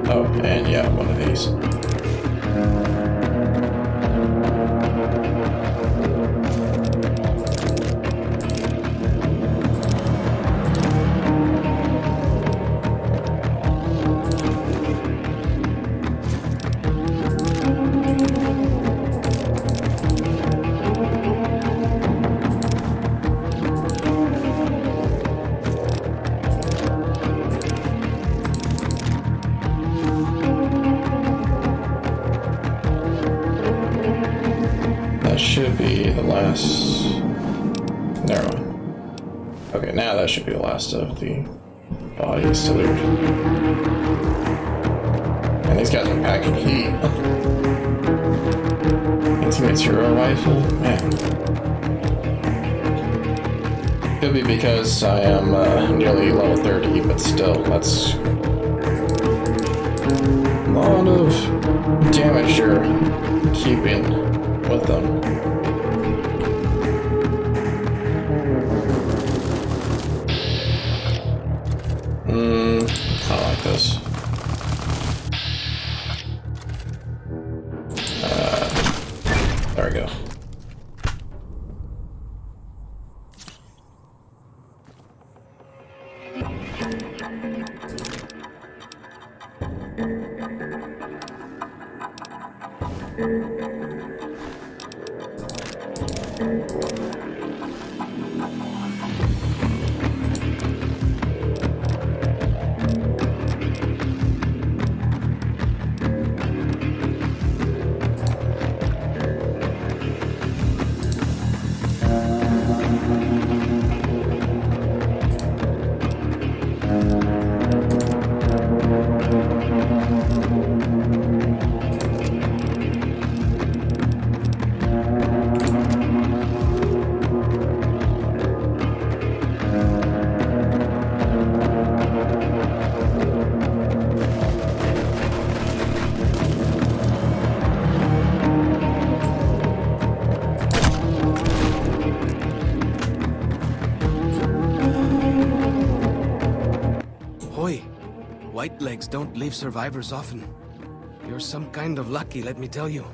Oh, and yeah, one of these. That should be the last. Never mind. Okay, now that should be the last of the bodies to loot. And these guys are packing heat. Anti-material rifle? Man. Could be because I am nearly level 30, but still, that's a lot of damage you're keeping with them. I don't like this. There we go. White legs don't leave survivors often. You're some kind of lucky, let me tell you.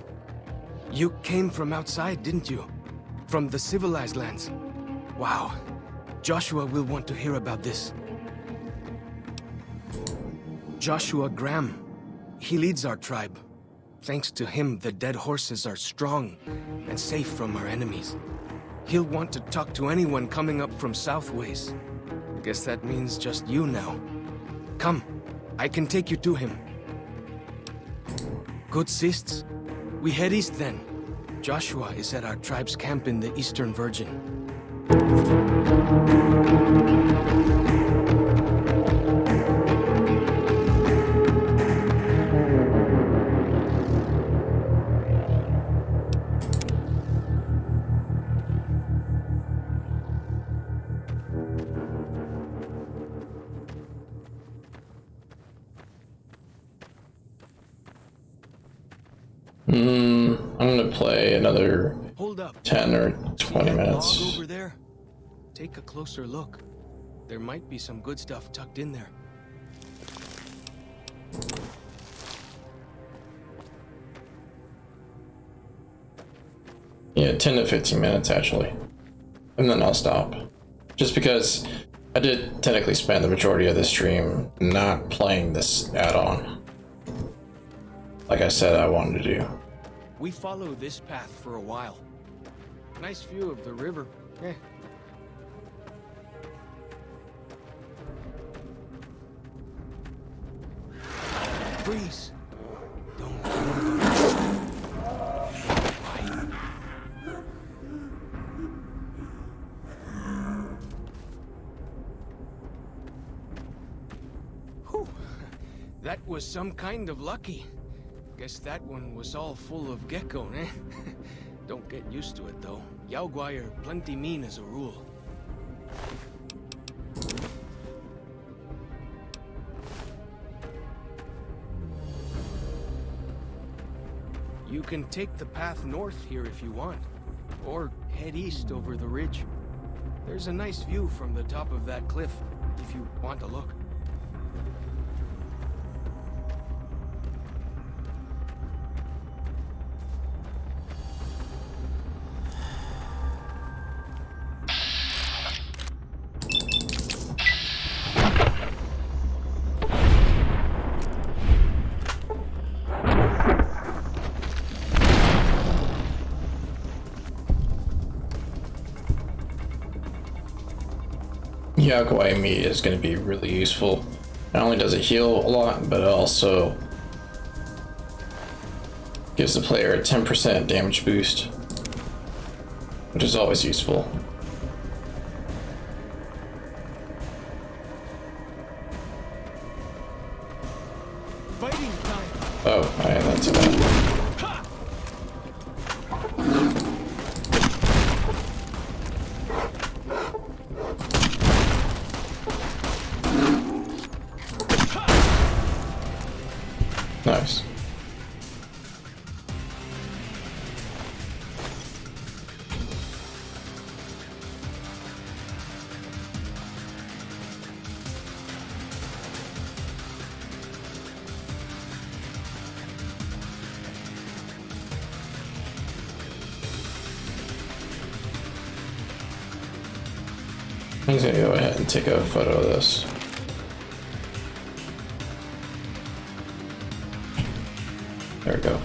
You came from outside, didn't you? From the civilized lands. Wow. Joshua will want to hear about this. Joshua Graham. He leads our tribe. Thanks to him, the dead horses are strong and safe from our enemies. He'll want to talk to anyone coming up from Southways. Guess that means just you now. Come, I can take you to him. Good Sists. We head east then. Joshua is at our tribe's camp in the Eastern Virgin. I'm gonna play another Hold up. 10 or 20 That minutes. log over there? Take a closer look. There might be some good stuff tucked in there. Yeah, 10 to 15 minutes actually. And then I'll stop. Just because I did technically spend the majority of the stream not playing this add-on. Like I said I wanted to do. We follow this path for a while. Nice view of the river. Eh. Breeze. Don't move. Whew. That was some kind of lucky. Guess that one was all full of gecko, eh? Don't get used to it, though. Yao Guai are plenty mean as a rule. You can take the path north here if you want, or head east over the ridge. There's a nice view from the top of that cliff, if you want to look. Yao Guai meat is going to be really useful. Not only does it heal a lot, but it also gives the player a 10% damage boost, which is always useful. Fighting time! Oh, alright, that's bad. Nice. I'm just gonna go ahead and take a photo of this. There we go.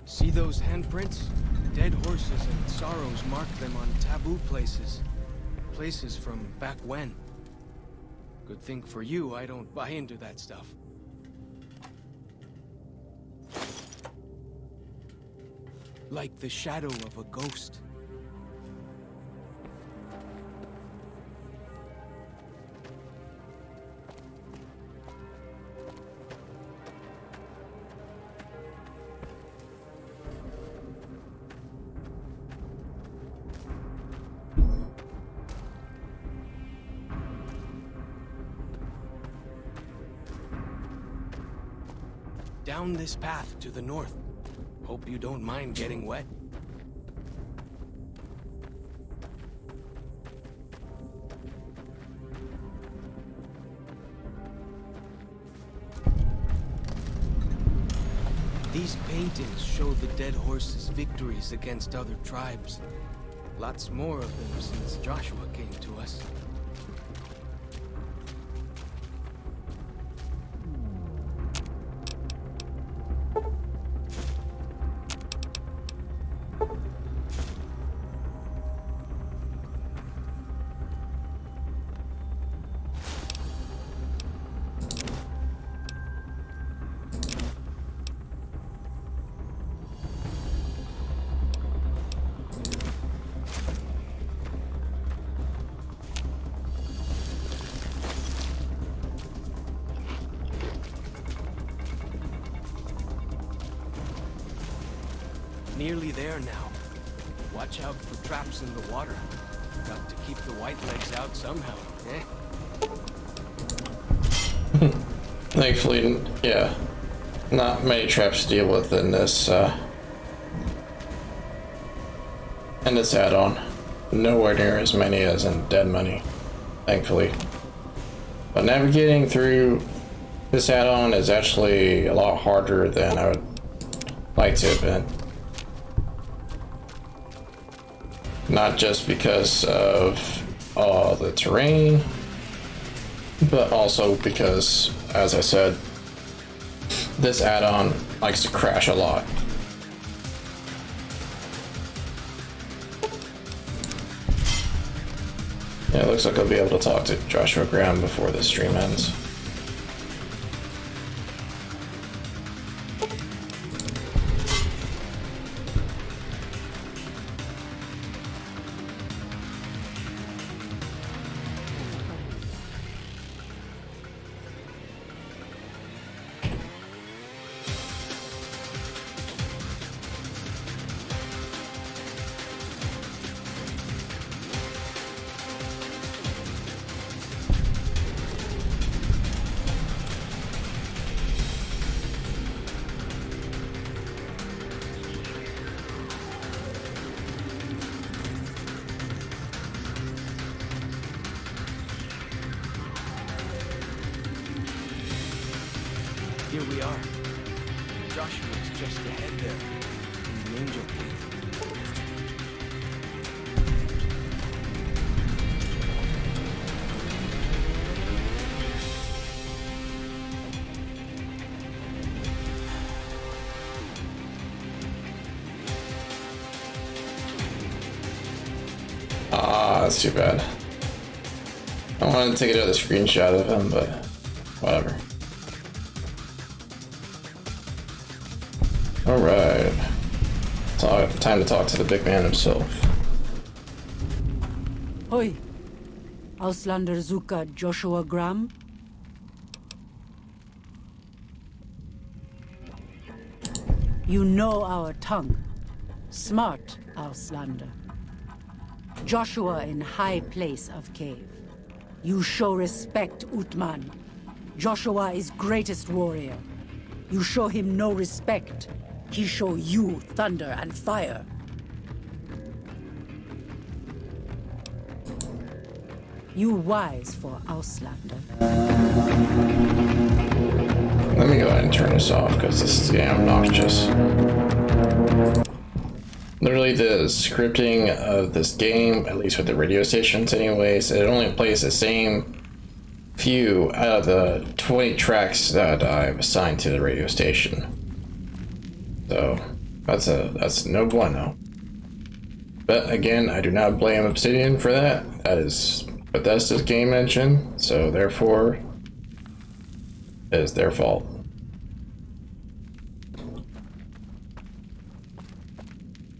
See those handprints? Dead horses and sorrows mark them on taboo places. Places from back when. Good thing for you, I don't buy into that stuff. Like the shadow of a ghost. Down this path to the north. Hope you don't mind getting wet. These paintings show the dead horses' victories against other tribes. Lots more of them since Joshua came to us. Nearly there now. Watch out for traps in the water. Got to keep the whitelegs out somehow, eh? Thankfully, yeah, not many traps to deal with in this add-on. Nowhere near as many as in Dead Money, thankfully. But navigating through this add-on is actually a lot harder than I would like to admit. Not just because of the terrain, but also because, as I said, this add-on likes to crash a lot. Yeah, it looks like I'll be able to talk to Joshua Graham before this stream ends. Here we are. Joshua's just ahead there, in the Angel Cave. Ah, that's too bad. I wanted to take another screenshot of him, but whatever. Alright. Time to talk to the big man himself. Hoi. Auslander Zuka Joshua Graham? You know our tongue. Smart, Auslander. Joshua in high place of cave. You show respect, Utman. Joshua is greatest warrior. You show him no respect. He show you thunder and fire. You wise for Auslander. Let me go ahead and turn this off because this is getting obnoxious. Literally, the scripting of this game, at least with the radio stations anyways, it only plays the same few out of the 20 tracks that I've assigned to the radio station. So that's no bueno. But again, I do not blame Obsidian for that. That is Bethesda's game engine, so therefore it is their fault.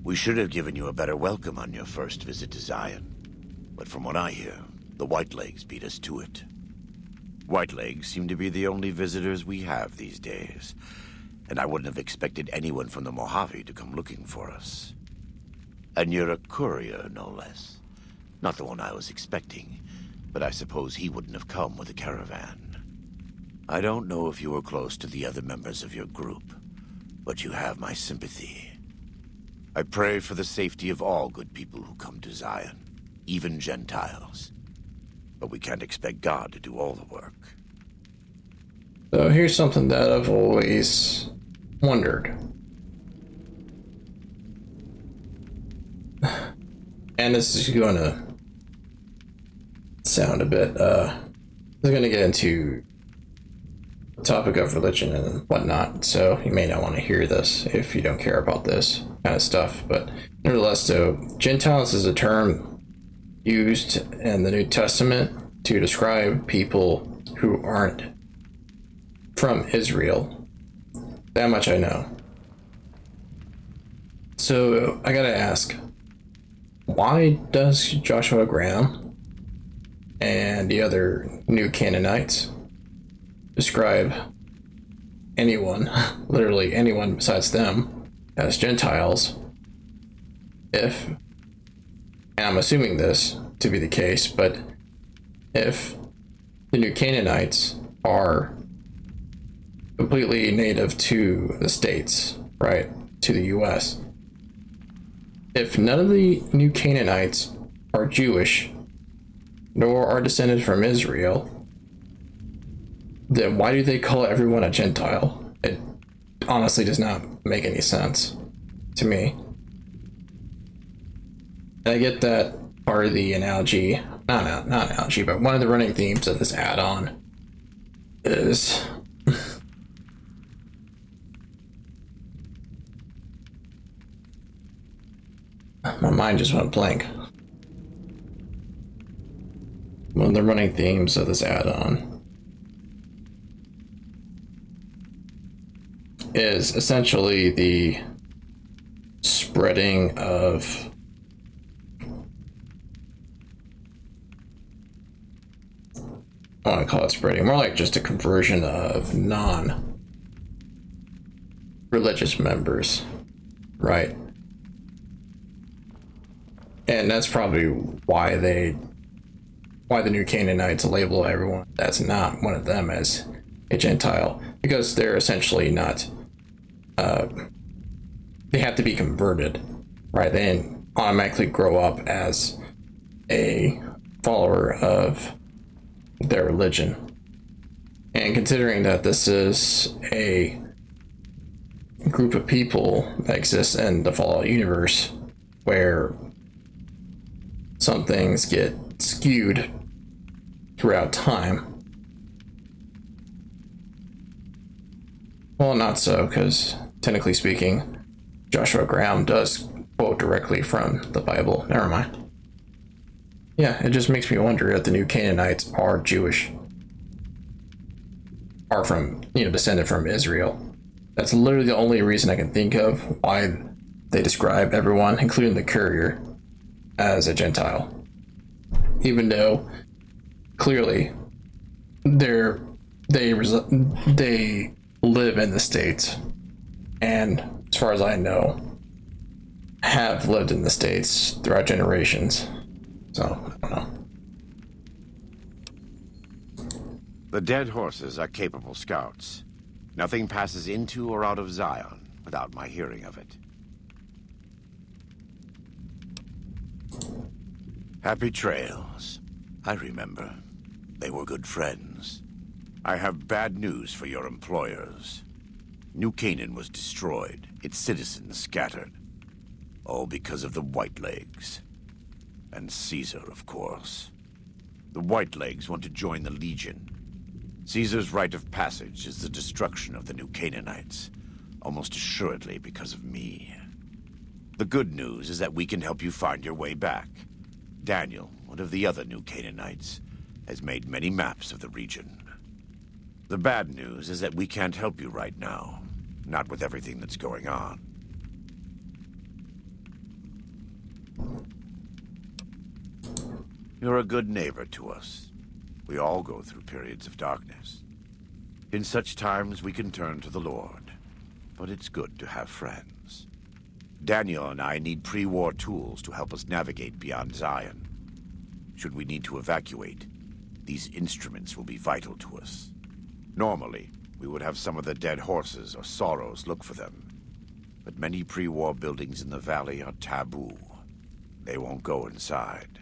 We should have given you a better welcome on your first visit to Zion. But from what I hear, the Whitelegs beat us to it. Whitelegs seem to be the only visitors we have these days, and I wouldn't have expected anyone from the Mojave to come looking for us. And you're a courier, no less. Not the one I was expecting, but I suppose he wouldn't have come with a caravan. I don't know if you were close to the other members of your group, but you have my sympathy. I pray for the safety of all good people who come to Zion, even Gentiles. But we can't expect God to do all the work. So here's something that I've always wondered. and this is going to sound a bit, we're going to get into the topic of religion and whatnot, so you may not want to hear this if you don't care about this kind of stuff, but nevertheless, so Gentiles is a term used in the New Testament to describe people who aren't from Israel. That much I know. So I gotta ask, why does Joshua Graham and the other new Canaanites describe anyone, literally anyone besides them, as Gentiles, if, and I'm assuming this to be the case, but if the new Canaanites are completely native to the States, right, to the US, if none of the new Canaanites are Jewish, nor are descended from Israel, then why do they call everyone a Gentile? It honestly does not make any sense to me. And I get that part of the analogy, not analogy, but one of the running themes of this add-on is my mind just went blank. One of the running themes of this add-on is essentially the spreading of I want to call it spreading, more like just a conversion of non-religious members, right? And that's probably why the new Canaanites label everyone that's not one of them as a Gentile, because they're essentially not, they have to be converted, right? They didn't automatically grow up as a follower of their religion. And considering that this is a group of people that exists in the Fallout universe where some things get skewed throughout time. Well, not so, because technically speaking, Joshua Graham does quote directly from the Bible. Never mind. Yeah, it just makes me wonder if the new Canaanites are Jewish. Are from, descended from Israel. That's literally the only reason I can think of why they describe everyone, including the courier, as a Gentile, even though clearly they live in the States, and as far as I know, have lived in the States throughout generations. So I don't know. The dead horses are capable scouts. Nothing passes into or out of Zion without my hearing of it. Happy trails. I remember. They were good friends. I have bad news for your employers. New Canaan was destroyed, its citizens scattered. All because of the Whitelegs. And Caesar, of course. The Whitelegs want to join the Legion. Caesar's rite of passage is the destruction of the new Canaanites, almost assuredly because of me. The good news is that we can help you find your way back. Daniel, one of the other new Canaanites, has made many maps of the region. The bad news is that we can't help you right now, not with everything that's going on. You're a good neighbor to us. We all go through periods of darkness. In such times, we can turn to the Lord. But it's good to have friends. Daniel and I need pre-war tools to help us navigate beyond Zion. Should we need to evacuate, these instruments will be vital to us. Normally, we would have some of the dead horses or sorrows look for them. But many pre-war buildings in the valley are taboo. They won't go inside.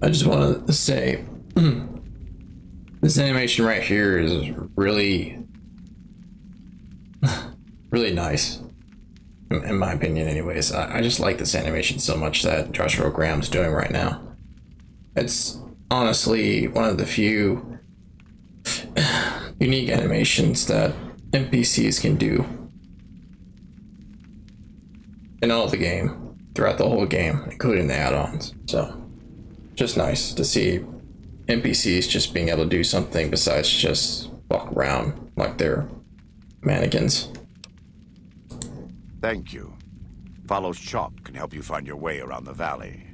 I just want to say, this animation right here is really, really nice. in my opinion anyways. I just like this animation so much that Joshua Graham's doing right now. It's honestly one of the few unique animations that NPCs can do in all the game, throughout the whole game, including the add-ons. So, just nice to see NPCs just being able to do something besides just walk around like they're mannequins. Thank you. Follows Chop can help you find your way around the valley.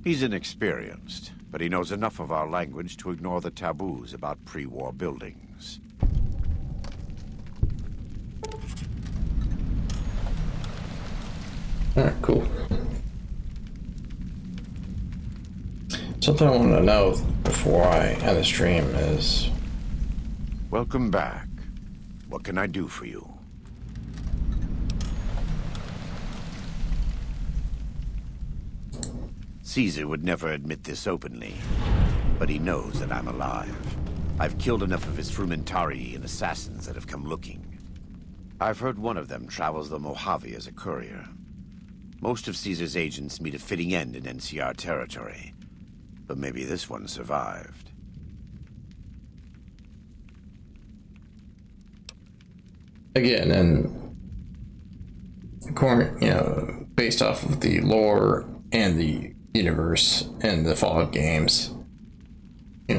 He's inexperienced, but he knows enough of our language to ignore the taboos about pre-war buildings. Alright, cool. Something I want to know before I end the stream is... Welcome back. What can I do for you? Caesar would never admit this openly, but he knows that I'm alive. I've killed enough of his Frumentarii and assassins that have come looking. I've heard one of them travels the Mojave as a courier. Most of Caesar's agents meet a fitting end in NCR territory, but maybe this one survived. Again, and based off of the lore and the universe and the Fallout games, a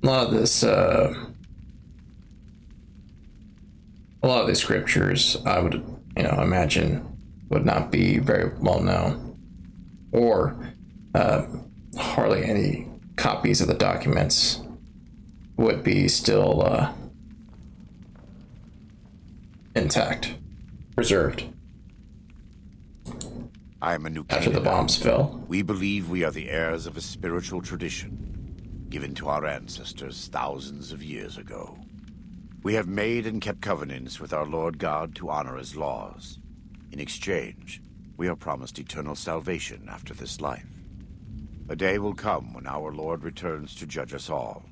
lot of this, a lot of the scriptures I would, imagine would not be very well known, or hardly any copies of the documents would be still intact, preserved. I am a new after the bombs fell. We believe we are the heirs of a spiritual tradition given to our ancestors thousands of years ago. We have made and kept covenants with our Lord God to honor his laws. In exchange, we are promised eternal salvation after this life. A day will come when our Lord returns to judge us all.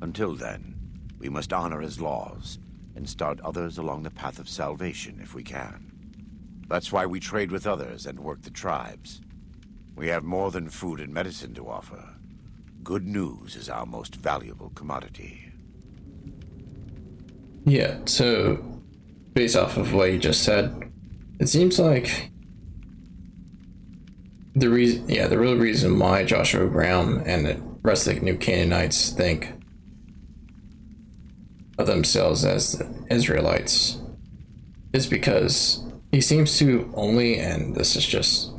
Until then, we must honor his laws and start others along the path of salvation if we can. That's why we trade with others and work the tribes. We have more than food and medicine to offer. Good news is our most valuable commodity. Yeah, so based off of what you just said, it seems like the real reason why Joshua Graham and the rest of the New Canaanites think of themselves as the Israelites is because he seems to only, and this is just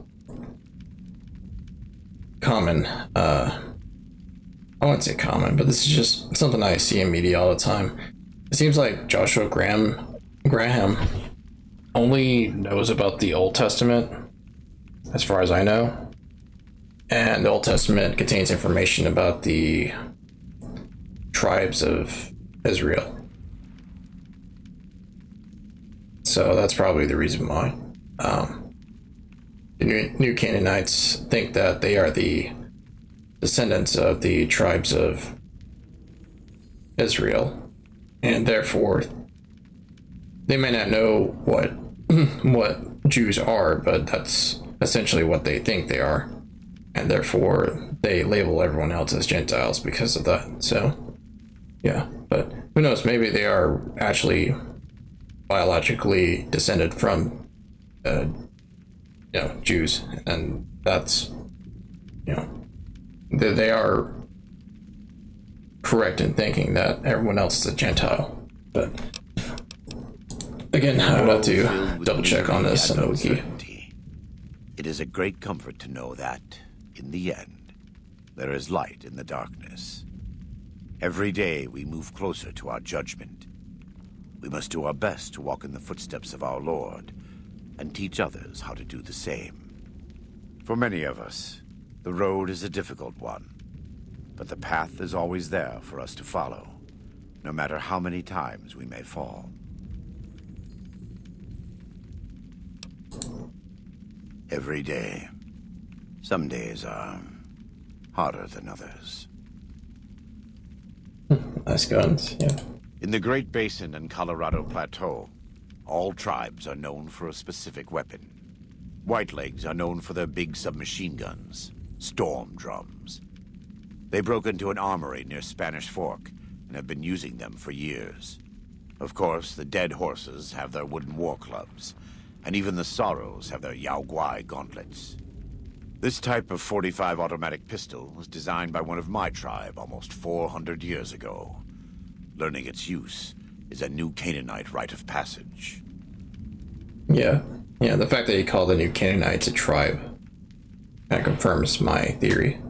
common, I wouldn't say common, but this is just something I see in media all the time. It seems like Joshua Graham only knows about the Old Testament, as far as I know. And the Old Testament contains information about the tribes of Israel. So that's probably the reason why. The New Canaanites think that they are the descendants of the tribes of Israel, and therefore they may not know what Jews are, but that's essentially what they think they are, and therefore they label everyone else as Gentiles because of that. So yeah, but who knows, maybe they are actually biologically descended from Jews, and that's they are correct in thinking that everyone else is a Gentile. But again, I would have to double check on this in the wiki. It is a great comfort to know that, in the end, there is light in the darkness. Every day we move closer to our judgment. We must do our best to walk in the footsteps of our Lord and teach others how to do the same. For many of us, the road is a difficult one, but the path is always there for us to follow, no matter how many times we may fall. Every day. Some days are harder than others. Nice guns, yeah. In the Great Basin and Colorado Plateau, all tribes are known for a specific weapon. Whitelegs are known for their big submachine guns, storm drums. They broke into an armory near Spanish Fork and have been using them for years. Of course, the Dead Horses have their wooden war clubs, and even the Sorrows have their Yao Guai gauntlets. This type of .45 automatic pistol was designed by one of my tribe almost 400 years ago. Learning its use is a new Canaanite rite of passage. Yeah, the fact that you call the New Canaanites a tribe, that confirms my theory.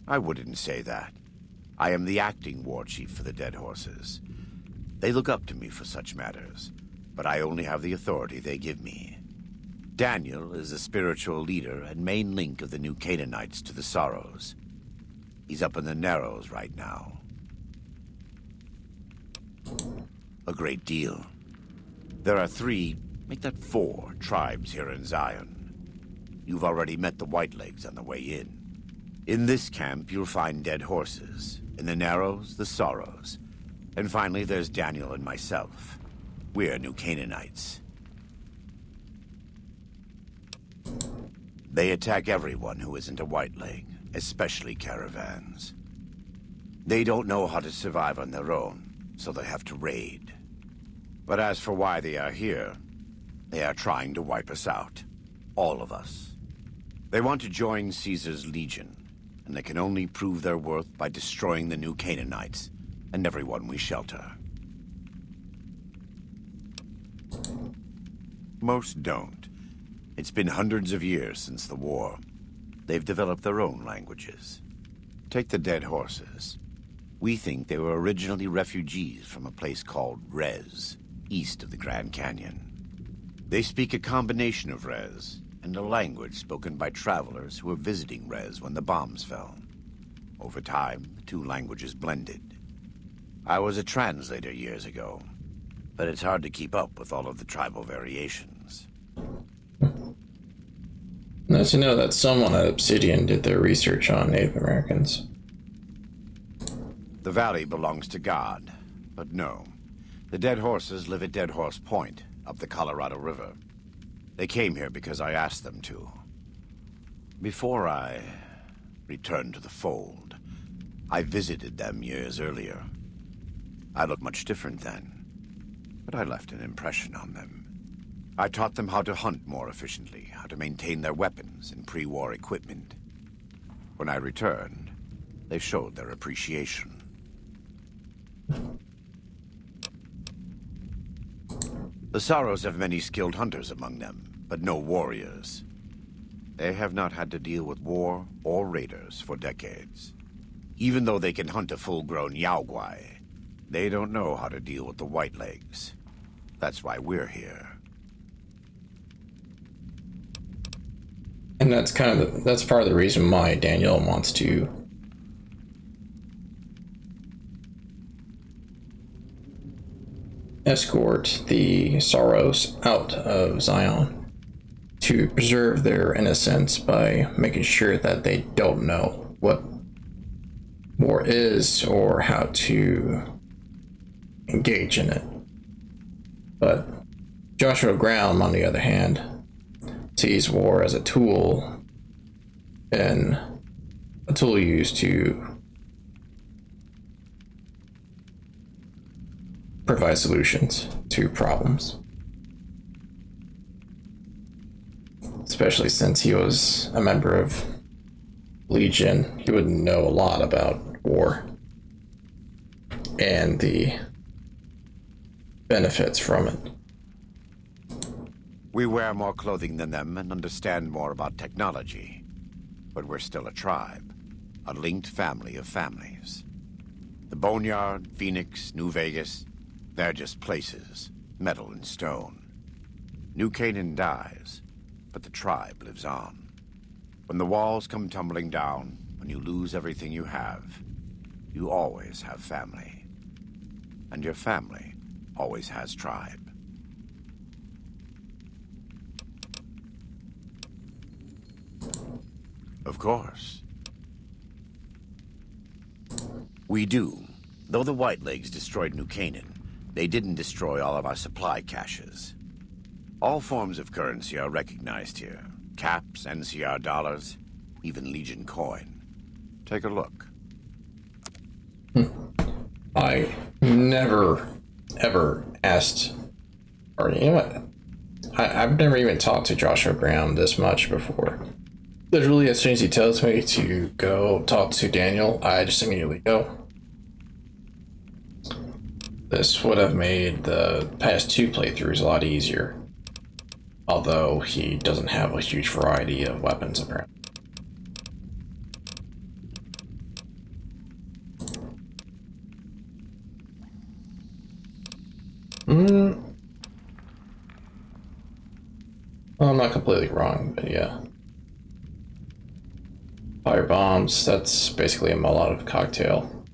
I wouldn't say that. I am the acting war chief for the Dead Horses. They look up to me for such matters, but I only have the authority they give me. Daniel is the spiritual leader and main link of the New Canaanites to the Sorrows. He's up in the Narrows right now. A great deal. There are 3, make that 4, tribes here in Zion. You've already met the Whitelegs on the way in. In this camp, you'll find Dead Horses. In the Narrows, the Sorrows. And finally, there's Daniel and myself. We're New Canaanites. They attack everyone who isn't a Whiteleg, especially caravans. They don't know how to survive on their own, so they have to raid. But as for why they are here, they are trying to wipe us out. All of us. They want to join Caesar's Legion, and they can only prove their worth by destroying the New Canaanites and everyone we shelter. Most don't. It's been hundreds of years since the war. They've developed their own languages. Take the Dead Horses. We think they were originally refugees from a place called Rez, east of the Grand Canyon. They speak a combination of Rez and a language spoken by travelers who were visiting Rez when the bombs fell. Over time, the 2 languages blended. I was a translator years ago, but it's hard to keep up with all of the tribal variations. Nice to know that someone at Obsidian did their research on Native Americans. The valley belongs to God, but no. The Dead Horses live at Dead Horse Point, up the Colorado River. They came here because I asked them to. Before I returned to the fold, I visited them years earlier. I looked much different then, but I left an impression on them. I taught them how to hunt more efficiently, how to maintain their weapons and pre-war equipment. When I returned, they showed their appreciation. The Sorrows have many skilled hunters among them, but no warriors. They have not had to deal with war or raiders for decades. Even though they can hunt a full-grown Yao Guai, they don't know how to deal with the Whitelegs. That's why we're here. And that's that's part of the reason why Daniel wants to escort the Sorrows out of Zion, to preserve their innocence by making sure that they don't know what war is or how to engage in it. But Joshua Graham, on the other hand, sees war as a tool, and a tool used to provide solutions to problems. Especially since he was a member of Legion, he would know a lot about war and the benefits from it. We wear more clothing than them and understand more about technology. But we're still a tribe, a linked family of families. The Boneyard, Phoenix, New Vegas, they're just places, metal and stone. New Canaan dies, but the tribe lives on. When the walls come tumbling down, when you lose everything you always have family. And your family always has tribe. Of course. We do. Though the Whitelegs destroyed New Canaan, they didn't destroy all of our supply caches. All forms of currency are recognized here. Caps, NCR dollars, even Legion coin. Take a look. I never, ever asked, or you know what? I've never even talked to Joshua Graham this much before. Literally, as soon as he tells me to go talk to Daniel, I just immediately go. This would have made the past 2 playthroughs a lot easier. Although he doesn't have a huge variety of weapons, apparently. Well, I'm not completely wrong, but yeah. Fire bombs, that's basically a Molotov cocktail.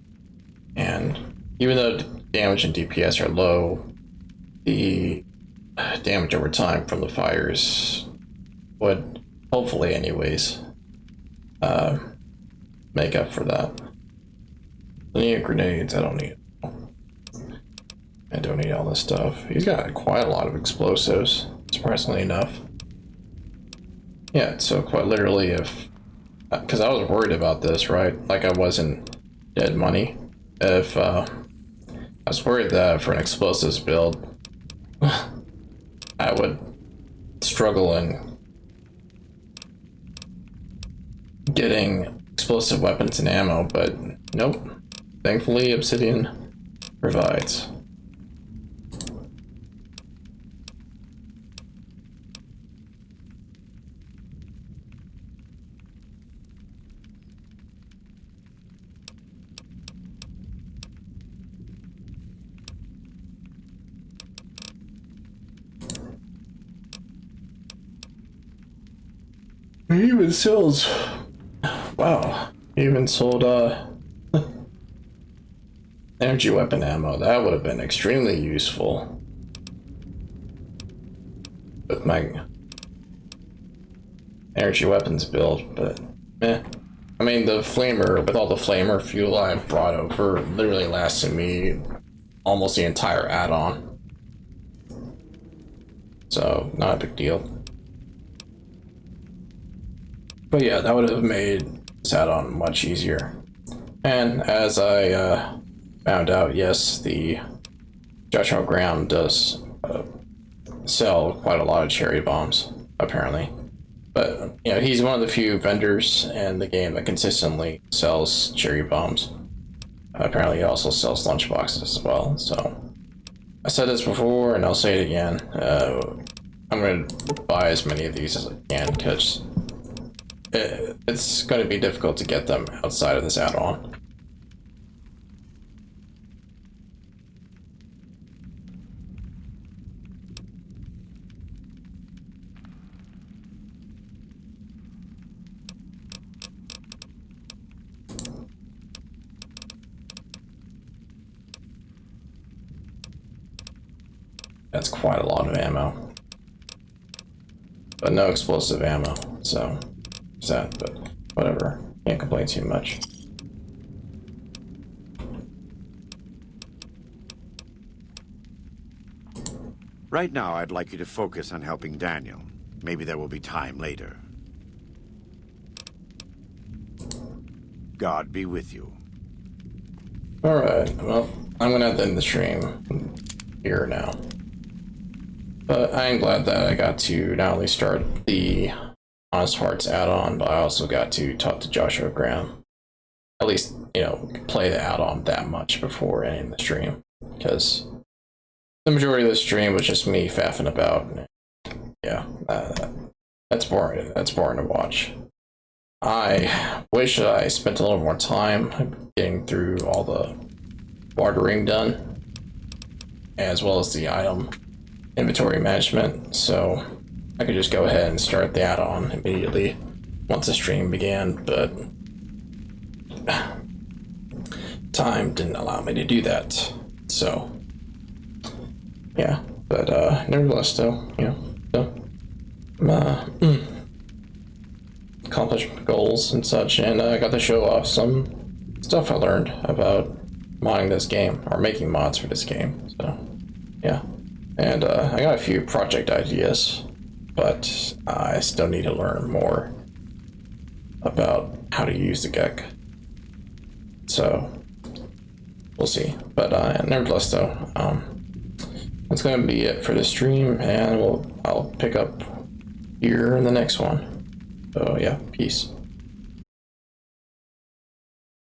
And even though damage and DPS are low, the damage over time from the fires would, hopefully anyways, make up for that. I need grenades, I don't need all this stuff. He's got quite a lot of explosives, surprisingly enough. Yeah, so quite literally if, because I was worried about this, right? Like I wasn't Dead Money. If, I was worried that for an explosives build, I would struggle in getting explosive weapons and ammo, but nope. Thankfully, Obsidian provides. He even sells, wow, he even sold energy weapon ammo. That would have been extremely useful with my energy weapons build, but eh. I mean, the flamer, with all the flamer fuel I brought over, literally lasted me almost the entire add-on. So, not a big deal. But yeah, that would have made this add-on much easier. And as I found out, yes, the Joshua Graham does sell quite a lot of cherry bombs, apparently. But, you know, he's one of the few vendors in the game that consistently sells cherry bombs. Apparently he also sells lunchboxes as well, so... I said this before, and I'll say it again. I'm going to buy as many of these as I can, because it's going to be difficult to get them outside of this add-on. That's quite a lot of ammo. But no explosive ammo, so sad, but whatever. Can't complain too much. Right now, I'd like you to focus on helping Daniel. Maybe there will be time later. God be with you. Alright, well, I'm gonna have to end the stream here now. But I am glad that I got to not only start the Honest Hearts add-on, but I also got to talk to Joshua Graham. At least, you know, play the add-on that much before ending the stream. Because the majority of the stream was just me faffing about. Yeah, that's boring. That's boring to watch. I wish I spent a little more time getting through all the bartering done, as well as the item inventory management, so I could just go ahead and start the add-on immediately once the stream began, but time didn't allow me to do that. So yeah, but nevertheless, still, you know, accomplished goals and such, and I got to show off some stuff I learned about modding this game, or making mods for this game. So, yeah. And I got a few project ideas, but I still need to learn more about how to use the GECK. So, we'll see. But nevertheless, though, that's going to be it for the stream, and I'll pick up here in the next one. So, yeah, peace.